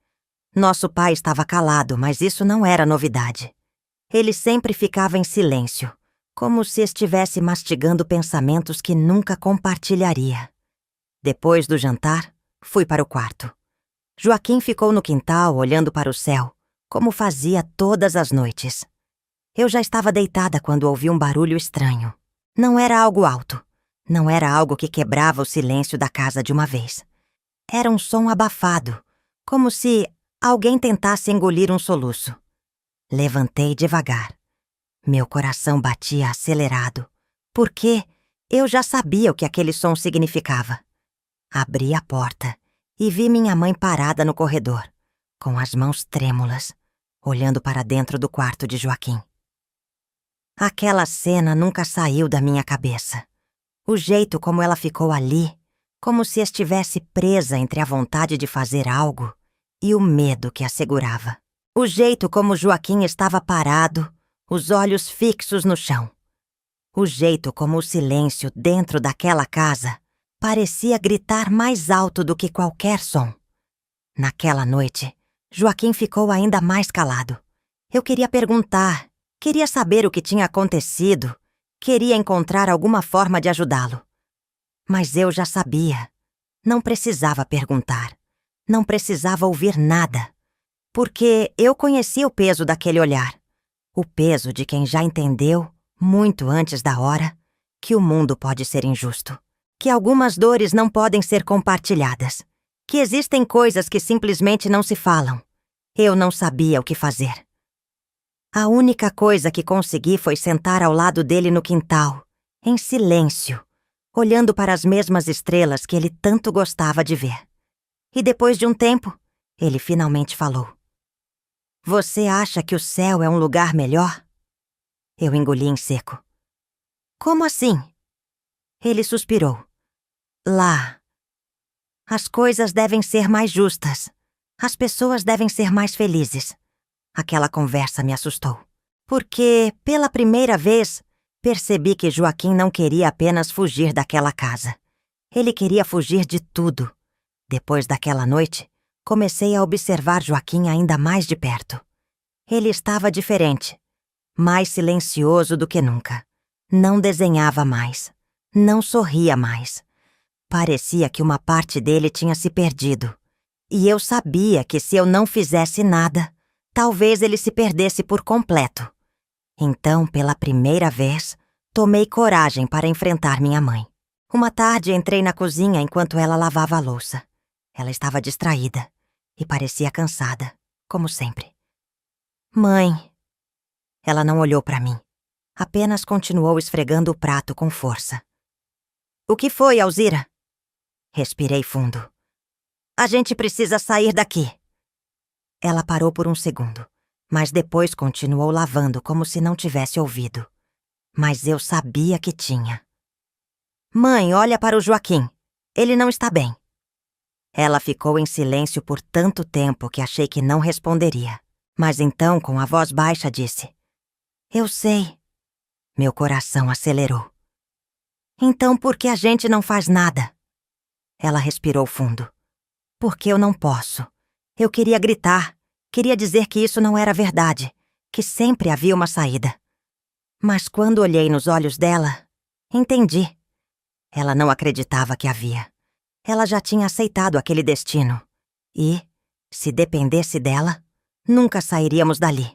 Nosso pai estava calado, mas isso não era novidade. Ele sempre ficava em silêncio, como se estivesse mastigando pensamentos que nunca compartilharia. Depois do jantar, fui para o quarto. Joaquim ficou no quintal olhando para o céu, como fazia todas as noites. Eu já estava deitada quando ouvi um barulho estranho. Não era algo alto. Não era algo que quebrava o silêncio da casa de uma vez. Era um som abafado, como se alguém tentasse engolir um soluço. Levantei devagar. Meu coração batia acelerado, porque eu já sabia o que aquele som significava. Abri a porta e vi minha mãe parada no corredor, com as mãos trêmulas, olhando para dentro do quarto de Joaquim. Aquela cena nunca saiu da minha cabeça. O jeito como ela ficou ali, como se estivesse presa entre a vontade de fazer algo e o medo que a segurava. O jeito como Joaquim estava parado, os olhos fixos no chão. O jeito como o silêncio dentro daquela casa parecia gritar mais alto do que qualquer som. Naquela noite, Joaquim ficou ainda mais calado. Eu queria perguntar, queria saber o que tinha acontecido, queria encontrar alguma forma de ajudá-lo. Mas eu já sabia. Não precisava perguntar. Não precisava ouvir nada. Porque eu conhecia o peso daquele olhar. O peso de quem já entendeu, muito antes da hora, que o mundo pode ser injusto. Que algumas dores não podem ser compartilhadas. Que existem coisas que simplesmente não se falam. Eu não sabia o que fazer. A única coisa que consegui foi sentar ao lado dele no quintal, em silêncio, olhando para as mesmas estrelas que ele tanto gostava de ver. E depois de um tempo, ele finalmente falou: "Você acha que o céu é um lugar melhor?" Eu engoli em seco. "Como assim?" Ele suspirou. "Lá. As coisas devem ser mais justas. As pessoas devem ser mais felizes." Aquela conversa me assustou. Porque, pela primeira vez, percebi que Joaquim não queria apenas fugir daquela casa. Ele queria fugir de tudo. Depois daquela noite, comecei a observar Joaquim ainda mais de perto. Ele estava diferente, mais silencioso do que nunca. Não desenhava mais, não sorria mais. Parecia que uma parte dele tinha se perdido. E eu sabia que se eu não fizesse nada, talvez ele se perdesse por completo. Então, pela primeira vez, tomei coragem para enfrentar minha mãe. Uma tarde entrei na cozinha enquanto ela lavava a louça. Ela estava distraída e parecia cansada, como sempre. Mãe. Ela não olhou para mim. Apenas continuou esfregando o prato com força. O que foi, Alzira? Respirei fundo. A gente precisa sair daqui. Ela parou por um segundo, mas depois continuou lavando como se não tivesse ouvido. Mas eu sabia que tinha. Mãe, olha para o Joaquim. Ele não está bem. Ela ficou em silêncio por tanto tempo que achei que não responderia. Mas então, com a voz baixa, disse: Eu sei. Meu coração acelerou. Então por que a gente não faz nada? Ela respirou fundo. Porque eu não posso. Eu queria gritar. Queria dizer que isso não era verdade. Que sempre havia uma saída. Mas quando olhei nos olhos dela, entendi. Ela não acreditava que havia. Ela já tinha aceitado aquele destino. E, se dependesse dela, nunca sairíamos dali.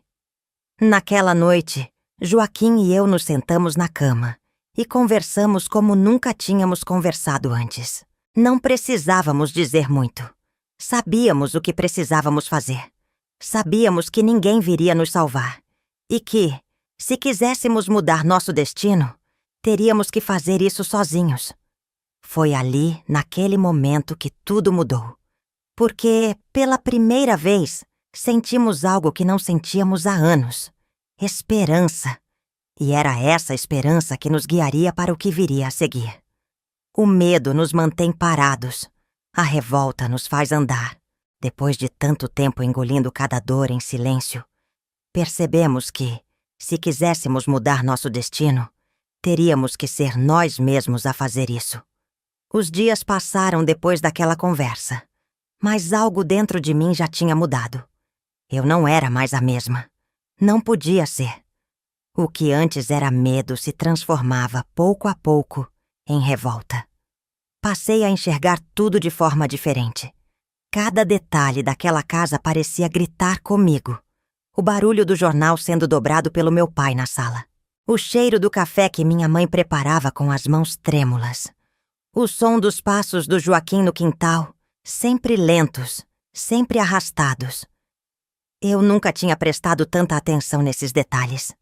Naquela noite, Joaquim e eu nos sentamos na cama e conversamos como nunca tínhamos conversado antes. Não precisávamos dizer muito. Sabíamos o que precisávamos fazer. Sabíamos que ninguém viria nos salvar. E que, se quiséssemos mudar nosso destino, teríamos que fazer isso sozinhos. Foi ali, naquele momento, que tudo mudou. Porque, pela primeira vez, sentimos algo que não sentíamos há anos. Esperança. E era essa esperança que nos guiaria para o que viria a seguir. O medo nos mantém parados. A revolta nos faz andar. Depois de tanto tempo engolindo cada dor em silêncio, percebemos que, se quiséssemos mudar nosso destino, teríamos que ser nós mesmos a fazer isso. Os dias passaram depois daquela conversa, mas algo dentro de mim já tinha mudado. Eu não era mais a mesma. Não podia ser. O que antes era medo se transformava, pouco a pouco, em revolta. Passei a enxergar tudo de forma diferente. Cada detalhe daquela casa parecia gritar comigo. O barulho do jornal sendo dobrado pelo meu pai na sala. O cheiro do café que minha mãe preparava com as mãos trêmulas. O som dos passos do Joaquim no quintal, sempre lentos, sempre arrastados. Eu nunca tinha prestado tanta atenção nesses detalhes.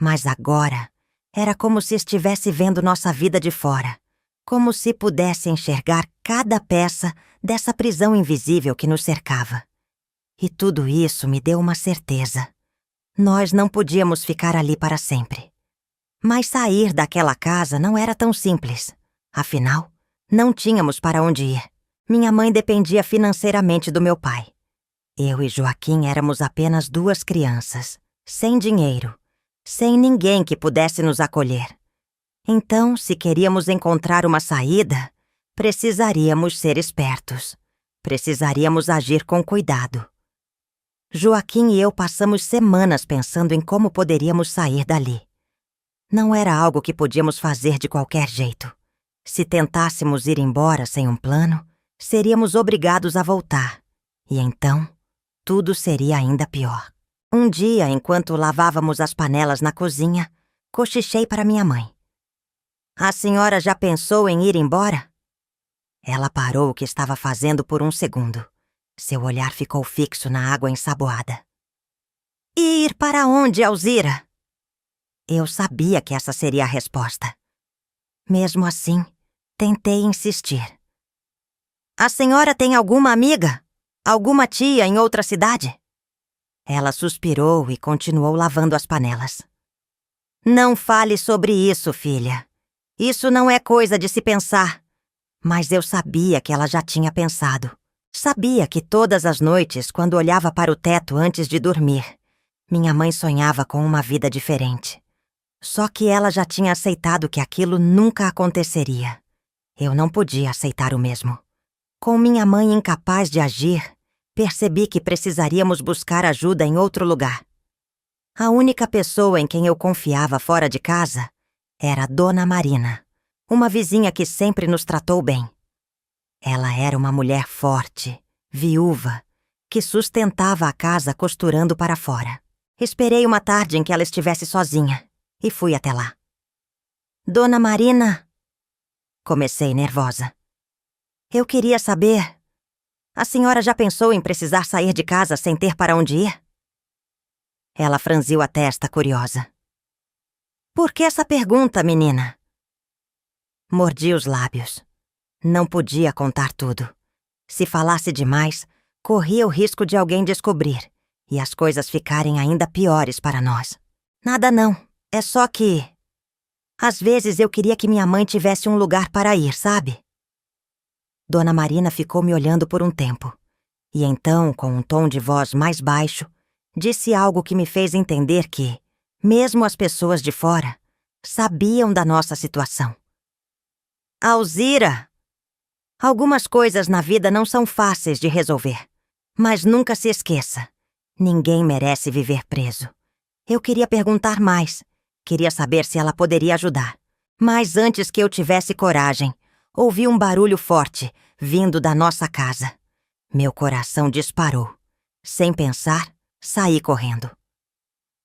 Mas agora, era como se estivesse vendo nossa vida de fora. Como se pudesse enxergar cada peça dessa prisão invisível que nos cercava. E tudo isso me deu uma certeza. Nós não podíamos ficar ali para sempre. Mas sair daquela casa não era tão simples. Afinal, não tínhamos para onde ir. Minha mãe dependia financeiramente do meu pai. Eu e Joaquim éramos apenas duas crianças, sem dinheiro, sem ninguém que pudesse nos acolher. Então, se queríamos encontrar uma saída, precisaríamos ser espertos. Precisaríamos agir com cuidado. Joaquim e eu passamos semanas pensando em como poderíamos sair dali. Não era algo que podíamos fazer de qualquer jeito. Se tentássemos ir embora sem um plano, seríamos obrigados a voltar. E então, tudo seria ainda pior. Um dia, enquanto lavávamos as panelas na cozinha, cochichei para minha mãe. A senhora já pensou em ir embora? Ela parou o que estava fazendo por um segundo. Seu olhar ficou fixo na água ensaboada. E ir para onde, Alzira? Eu sabia que essa seria a resposta. Mesmo assim, tentei insistir. A senhora tem alguma amiga? Alguma tia em outra cidade? Ela suspirou e continuou lavando as panelas. Não fale sobre isso, filha. Isso não é coisa de se pensar. Mas eu sabia que ela já tinha pensado. Sabia que todas as noites, quando olhava para o teto antes de dormir, minha mãe sonhava com uma vida diferente. Só que ela já tinha aceitado que aquilo nunca aconteceria. Eu não podia aceitar o mesmo. Com minha mãe incapaz de agir, Percebi que precisaríamos buscar ajuda em outro lugar. A única pessoa em quem eu confiava fora de casa era Dona Marina, uma vizinha que sempre nos tratou bem. Ela era uma mulher forte, viúva, que sustentava a casa costurando para fora. Esperei uma tarde em que ela estivesse sozinha e fui até lá. Dona Marina, comecei nervosa. Eu queria saber, a senhora já pensou em precisar sair de casa sem ter para onde ir? Ela franziu a testa, curiosa. Por que essa pergunta, menina? Mordi os lábios. Não podia contar tudo. Se falasse demais, corria o risco de alguém descobrir e as coisas ficarem ainda piores para nós. Nada não, é só que... Às vezes eu queria que minha mãe tivesse um lugar para ir, sabe? Dona Marina ficou me olhando por um tempo. E então, com um tom de voz mais baixo, disse algo que me fez entender que, mesmo as pessoas de fora, sabiam da nossa situação. Alzira! Algumas coisas na vida não são fáceis de resolver. Mas nunca se esqueça, ninguém merece viver preso. Eu queria perguntar mais. Queria saber se ela poderia ajudar. Mas antes que eu tivesse coragem, ouvi um barulho forte vindo da nossa casa. Meu coração disparou. Sem pensar, saí correndo.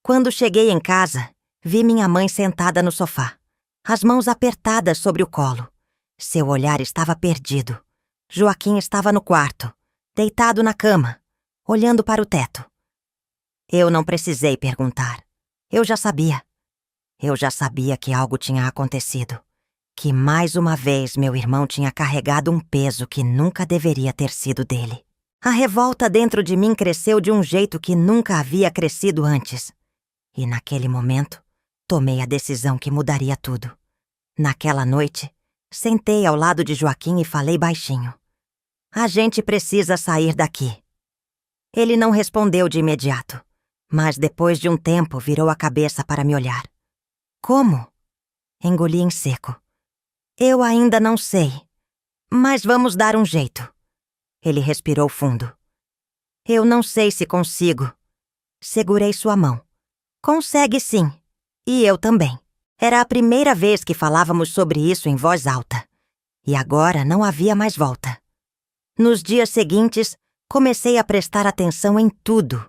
Quando cheguei em casa, vi minha mãe sentada no sofá, as mãos apertadas sobre o colo. Seu olhar estava perdido. Joaquim estava no quarto, deitado na cama, olhando para o teto. Eu não precisei perguntar. Eu já sabia. Eu já sabia que algo tinha acontecido. Que mais uma vez meu irmão tinha carregado um peso que nunca deveria ter sido dele. A revolta dentro de mim cresceu de um jeito que nunca havia crescido antes. E naquele momento, tomei a decisão que mudaria tudo. Naquela noite, sentei ao lado de Joaquim e falei baixinho. A gente precisa sair daqui. Ele não respondeu de imediato, mas depois de um tempo virou a cabeça para me olhar. Como? Engoli em seco. Eu ainda não sei, mas vamos dar um jeito. Ele respirou fundo. Eu não sei se consigo. Segurei sua mão. Consegue sim. E eu também. Era a primeira vez que falávamos sobre isso em voz alta. E agora não havia mais volta. Nos dias seguintes, comecei a prestar atenção em tudo.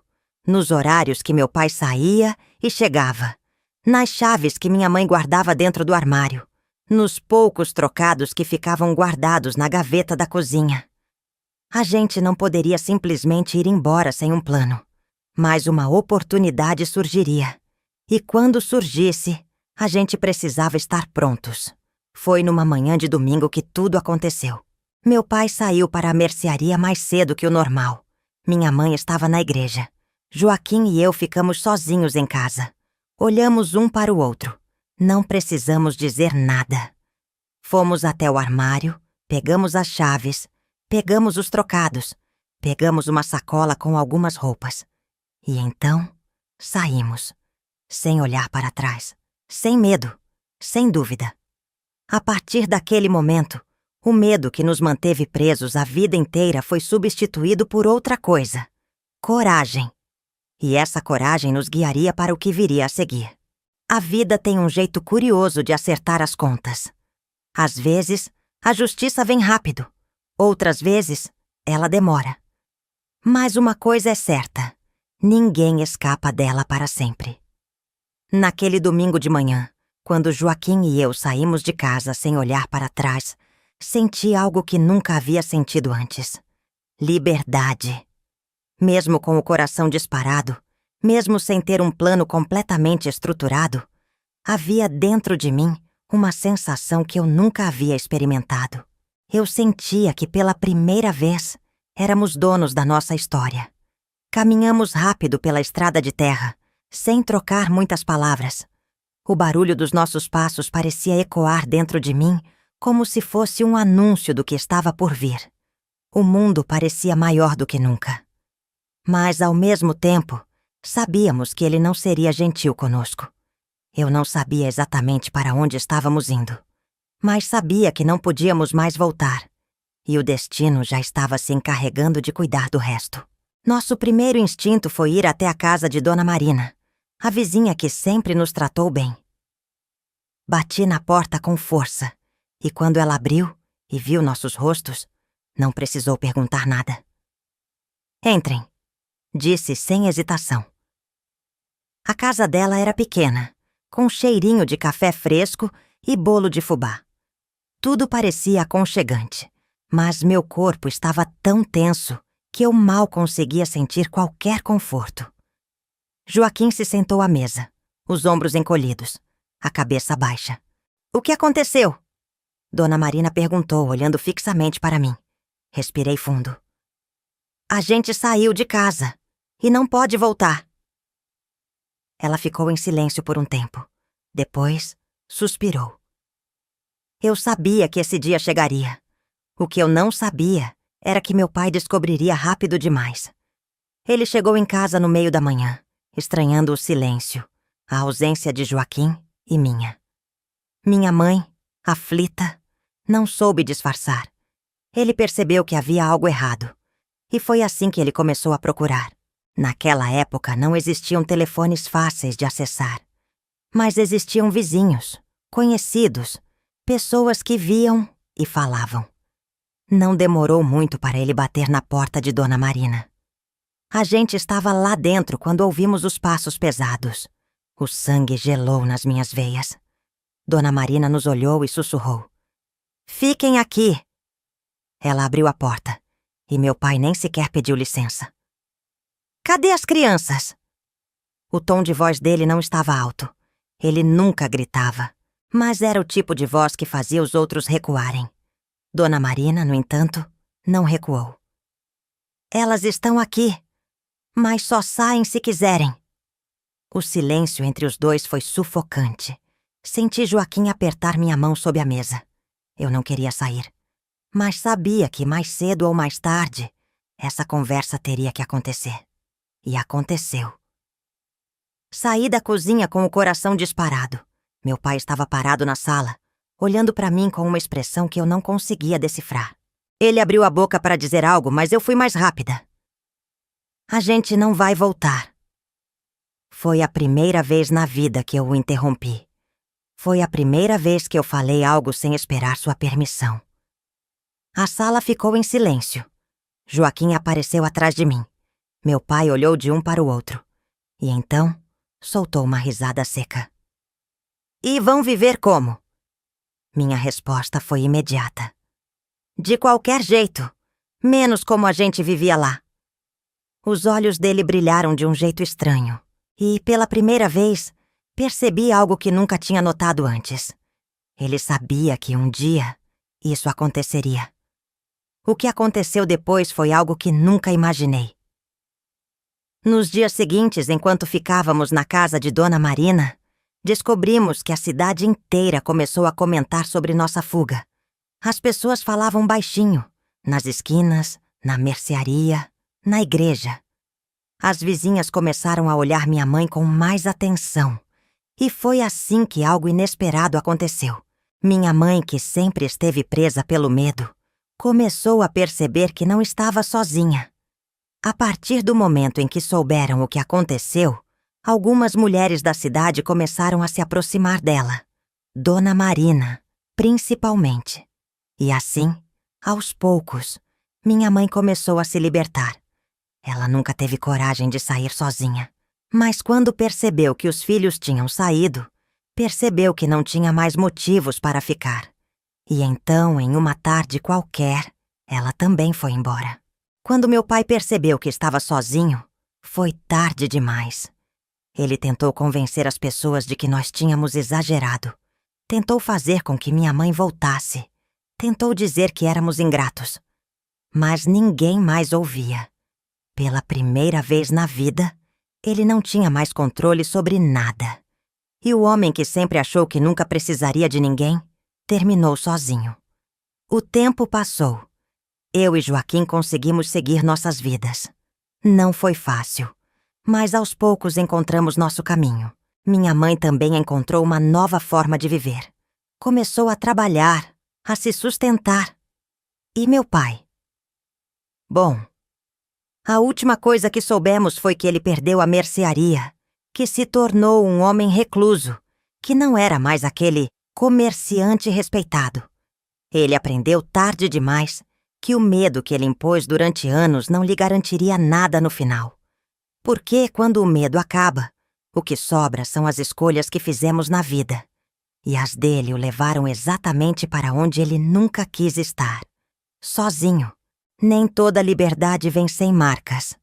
Nos horários que meu pai saía e chegava. Nas chaves que minha mãe guardava dentro do armário. Nos poucos trocados que ficavam guardados na gaveta da cozinha. A gente não poderia simplesmente ir embora sem um plano. Mas uma oportunidade surgiria. E quando surgisse, a gente precisava estar prontos. Foi numa manhã de domingo que tudo aconteceu. Meu pai saiu para a mercearia mais cedo que o normal. Minha mãe estava na igreja. Joaquim e eu ficamos sozinhos em casa. Olhamos um para o outro. Não precisamos dizer nada. Fomos até o armário, pegamos as chaves, pegamos os trocados, pegamos uma sacola com algumas roupas. E então, saímos. Sem olhar para trás. Sem medo. Sem dúvida. A partir daquele momento, o medo que nos manteve presos a vida inteira foi substituído por outra coisa. Coragem. E essa coragem nos guiaria para o que viria a seguir. A vida tem um jeito curioso de acertar as contas. Às vezes, a justiça vem rápido. Outras vezes, ela demora. Mas uma coisa é certa. Ninguém escapa dela para sempre. Naquele domingo de manhã, quando Joaquim e eu saímos de casa sem olhar para trás, senti algo que nunca havia sentido antes. Liberdade. Mesmo com o coração disparado, mesmo sem ter um plano completamente estruturado, havia dentro de mim uma sensação que eu nunca havia experimentado. Eu sentia que pela primeira vez éramos donos da nossa história. Caminhamos rápido pela estrada de terra, sem trocar muitas palavras. O barulho dos nossos passos parecia ecoar dentro de mim como se fosse um anúncio do que estava por vir. O mundo parecia maior do que nunca. Mas, ao mesmo tempo, sabíamos que ele não seria gentil conosco. Eu não sabia exatamente para onde estávamos indo, mas sabia que não podíamos mais voltar. e o destino já estava se encarregando de cuidar do resto. Nosso primeiro instinto foi ir até a casa de Dona Marina, a vizinha que sempre nos tratou bem. Bati na porta com força, e quando ela abriu e viu nossos rostos, não precisou perguntar nada. "Entrem", disse sem hesitação. A casa dela era pequena, com um cheirinho de café fresco e bolo de fubá. Tudo parecia aconchegante, mas meu corpo estava tão tenso que eu mal conseguia sentir qualquer conforto. Joaquim se sentou à mesa, os ombros encolhidos, a cabeça baixa. "O que aconteceu?" Dona Marina perguntou, olhando fixamente para mim. Respirei fundo. "A gente saiu de casa e não pode voltar." Ela ficou em silêncio por um tempo. Depois, suspirou. Eu sabia que esse dia chegaria. O que eu não sabia era que meu pai descobriria rápido demais. Ele chegou em casa no meio da manhã, estranhando o silêncio, a ausência de Joaquim e minha. Minha mãe, aflita, não soube disfarçar. Ele percebeu que havia algo errado, e foi assim que ele começou a procurar. Naquela época não existiam telefones fáceis de acessar, mas existiam vizinhos, conhecidos, pessoas que viam e falavam. Não demorou muito para ele bater na porta de Dona Marina. A gente estava lá dentro quando ouvimos os passos pesados. O sangue gelou nas minhas veias. Dona Marina nos olhou e sussurrou: "Fiquem aqui." Ela abriu a porta, e meu pai nem sequer pediu licença. "Cadê as crianças?" O tom de voz dele não estava alto. Ele nunca gritava, mas era o tipo de voz que fazia os outros recuarem. Dona Marina, no entanto, não recuou. "Elas estão aqui, mas só saem se quiserem." O silêncio entre os dois foi sufocante. Senti Joaquim apertar minha mão sob a mesa. Eu não queria sair, mas sabia que mais cedo ou mais tarde essa conversa teria que acontecer. E aconteceu. Saí da cozinha com o coração disparado. Meu pai estava parado na sala, olhando para mim com uma expressão que eu não conseguia decifrar. Ele abriu a boca para dizer algo, mas eu fui mais rápida. "A gente não vai voltar." Foi a primeira vez na vida que eu o interrompi. Foi a primeira vez que eu falei algo sem esperar sua permissão. A sala ficou em silêncio. Joaquim apareceu atrás de mim. Meu pai olhou de um para o outro. E então, soltou uma risada seca. "E vão viver como?" Minha resposta foi imediata. "De qualquer jeito, menos como a gente vivia lá." Os olhos dele brilharam de um jeito estranho. E, pela primeira vez, percebi algo que nunca tinha notado antes. Ele sabia que um dia isso aconteceria. O que aconteceu depois foi algo que nunca imaginei. Nos dias seguintes, enquanto ficávamos na casa de Dona Marina, descobrimos que a cidade inteira começou a comentar sobre nossa fuga. As pessoas falavam baixinho, nas esquinas, na mercearia, na igreja. As vizinhas começaram a olhar minha mãe com mais atenção. E foi assim que algo inesperado aconteceu. Minha mãe, que sempre esteve presa pelo medo, começou a perceber que não estava sozinha. A partir do momento em que souberam o que aconteceu, algumas mulheres da cidade começaram a se aproximar dela. Dona Marina, principalmente. E assim, aos poucos, minha mãe começou a se libertar. Ela nunca teve coragem de sair sozinha. Mas quando percebeu que os filhos tinham saído, percebeu que não tinha mais motivos para ficar. E então, em uma tarde qualquer, ela também foi embora. Quando meu pai percebeu que estava sozinho, foi tarde demais. Ele tentou convencer as pessoas de que nós tínhamos exagerado. Tentou fazer com que minha mãe voltasse. Tentou dizer que éramos ingratos. Mas ninguém mais ouvia. Pela primeira vez na vida, ele não tinha mais controle sobre nada. E o homem que sempre achou que nunca precisaria de ninguém, terminou sozinho. O tempo passou. Eu e Joaquim conseguimos seguir nossas vidas. Não foi fácil, mas aos poucos encontramos nosso caminho. Minha mãe também encontrou uma nova forma de viver. Começou a trabalhar, a se sustentar. E meu pai? Bom, a última coisa que soubemos foi que ele perdeu a mercearia, que se tornou um homem recluso, que não era mais aquele comerciante respeitado. Ele aprendeu tarde demais que o medo que ele impôs durante anos não lhe garantiria nada no final. Porque, quando o medo acaba, o que sobra são as escolhas que fizemos na vida. E as dele o levaram exatamente para onde ele nunca quis estar. Sozinho. Nem toda liberdade vem sem marcas.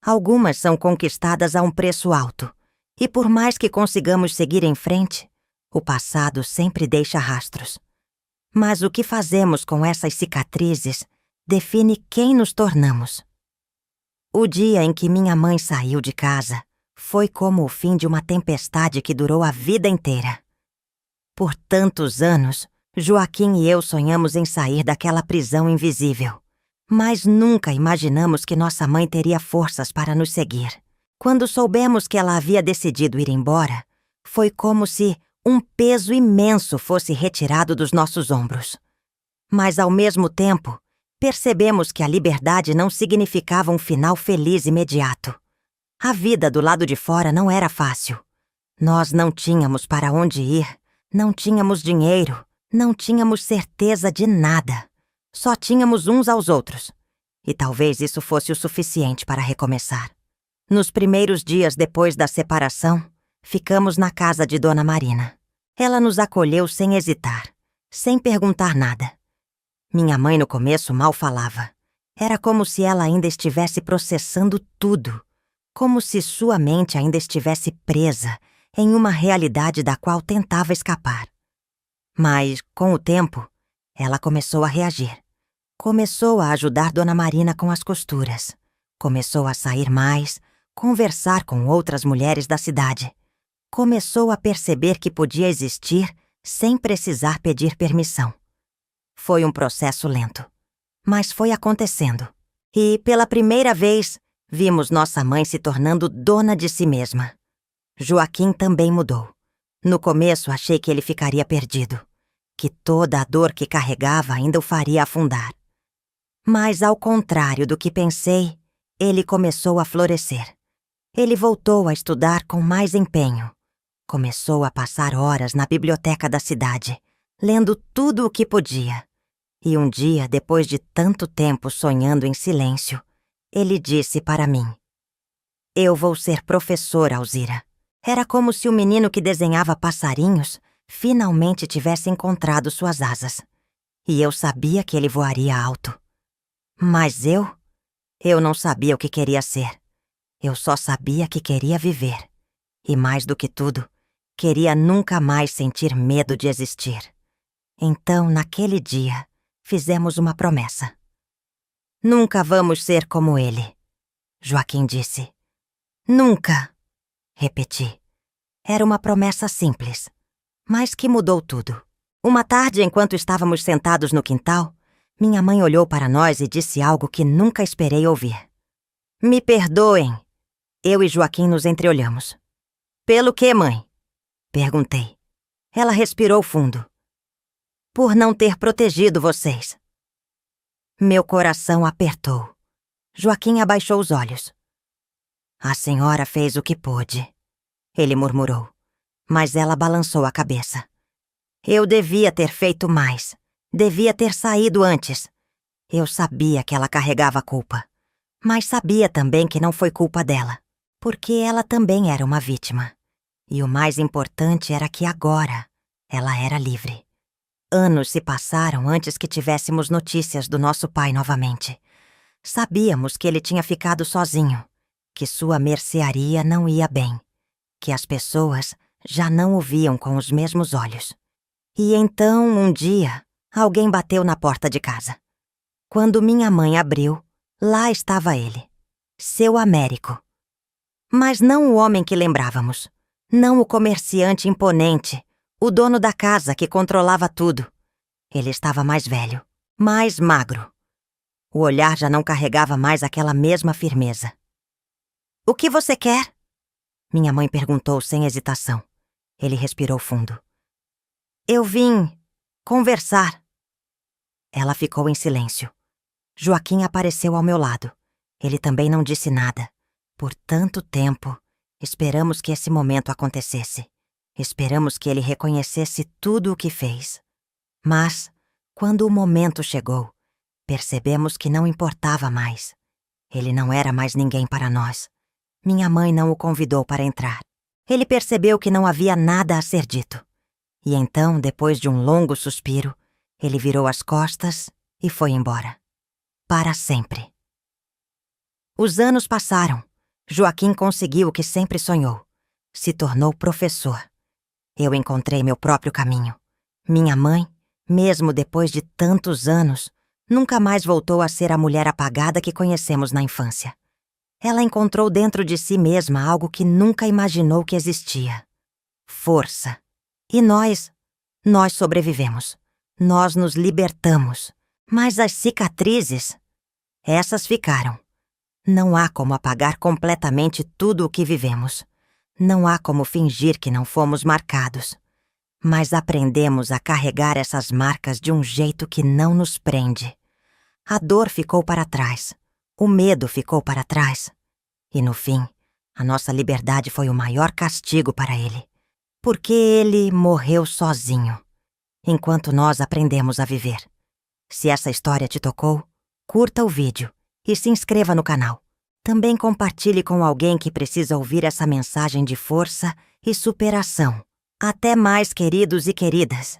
Algumas são conquistadas a um preço alto. E por mais que consigamos seguir em frente, o passado sempre deixa rastros. Mas o que fazemos com essas cicatrizes define quem nos tornamos. O dia em que minha mãe saiu de casa foi como o fim de uma tempestade que durou a vida inteira. Por tantos anos, Joaquim e eu sonhamos em sair daquela prisão invisível. Mas nunca imaginamos que nossa mãe teria forças para nos seguir. Quando soubemos que ela havia decidido ir embora, foi como se um peso imenso fosse retirado dos nossos ombros. Mas, ao mesmo tempo, percebemos que a liberdade não significava um final feliz imediato. A vida do lado de fora não era fácil. Nós não tínhamos para onde ir, não tínhamos dinheiro, não tínhamos certeza de nada. Só tínhamos uns aos outros. E talvez isso fosse o suficiente para recomeçar. Nos primeiros dias depois da separação, ficamos na casa de Dona Marina. Ela nos acolheu sem hesitar, sem perguntar nada. Minha mãe no começo mal falava. Era como se ela ainda estivesse processando tudo. Como se sua mente ainda estivesse presa em uma realidade da qual tentava escapar. Mas, com o tempo, ela começou a reagir. Começou a ajudar Dona Marina com as costuras. Começou a sair mais, conversar com outras mulheres da cidade. Começou a perceber que podia existir sem precisar pedir permissão. Foi um processo lento, mas foi acontecendo. E, pela primeira vez, vimos nossa mãe se tornando dona de si mesma. Joaquim também mudou. No começo, achei que ele ficaria perdido, que toda a dor que carregava ainda o faria afundar. Mas, ao contrário do que pensei, ele começou a florescer. Ele voltou a estudar com mais empenho. Começou a passar horas na biblioteca da cidade, lendo tudo o que podia. E um dia, depois de tanto tempo sonhando em silêncio, ele disse para mim: "Eu vou ser professor, Alzira." Era como se o menino que desenhava passarinhos finalmente tivesse encontrado suas asas. E eu sabia que ele voaria alto. Mas eu não sabia o que queria ser. Eu só sabia que queria viver. E mais do que tudo, queria nunca mais sentir medo de existir. Então, naquele dia, fizemos uma promessa. "Nunca vamos ser como ele", Joaquim disse. "Nunca", repeti. Era uma promessa simples, mas que mudou tudo. Uma tarde, enquanto estávamos sentados no quintal, minha mãe olhou para nós e disse algo que nunca esperei ouvir. "Me perdoem." Eu e Joaquim nos entreolhamos. "Pelo quê, mãe?" perguntei. Ela respirou fundo. "Por não ter protegido vocês." Meu coração apertou. Joaquim abaixou os olhos. "A senhora fez o que pôde", ele murmurou, mas ela balançou a cabeça. "Eu devia ter feito mais. Devia ter saído antes." Eu sabia que ela carregava a culpa, mas sabia também que não foi culpa dela, porque ela também era uma vítima. E o mais importante era que agora ela era livre. Anos se passaram antes que tivéssemos notícias do nosso pai novamente. Sabíamos que ele tinha ficado sozinho, que sua mercearia não ia bem, que as pessoas já não o viam com os mesmos olhos. E então, um dia, alguém bateu na porta de casa. Quando minha mãe abriu, lá estava ele, seu Américo. Mas não o homem que lembrávamos, não o comerciante imponente, o dono da casa que controlava tudo. Ele estava mais velho, mais magro. O olhar já não carregava mais aquela mesma firmeza. "O que você quer?" minha mãe perguntou sem hesitação. Ele respirou fundo. "Eu vim conversar." Ela ficou em silêncio, Joaquim apareceu ao meu lado. Ele também não disse nada. Por tanto tempo, esperamos que esse momento acontecesse. Esperamos que ele reconhecesse tudo o que fez. Mas, quando o momento chegou, percebemos que não importava mais. Ele não era mais ninguém para nós. Minha mãe não o convidou para entrar. Ele percebeu que não havia nada a ser dito. E então, depois de um longo suspiro, ele virou as costas e foi embora. Para sempre. Os anos passaram. Joaquim conseguiu o que sempre sonhou. Se tornou professor. Eu encontrei meu próprio caminho. Minha mãe, mesmo depois de tantos anos, nunca mais voltou a ser a mulher apagada que conhecemos na infância. Ela encontrou dentro de si mesma algo que nunca imaginou que existia. Força. E nós sobrevivemos. Nós nos libertamos. Mas as cicatrizes, essas ficaram. Não há como apagar completamente tudo o que vivemos. Não há como fingir que não fomos marcados. Mas aprendemos a carregar essas marcas de um jeito que não nos prende. A dor ficou para trás. O medo ficou para trás. E no fim, a nossa liberdade foi o maior castigo para ele. Porque ele morreu sozinho, enquanto nós aprendemos a viver. Se essa história te tocou, curta o vídeo e se inscreva no canal. Também compartilhe com alguém que precisa ouvir essa mensagem de força e superação. Até mais, queridos e queridas!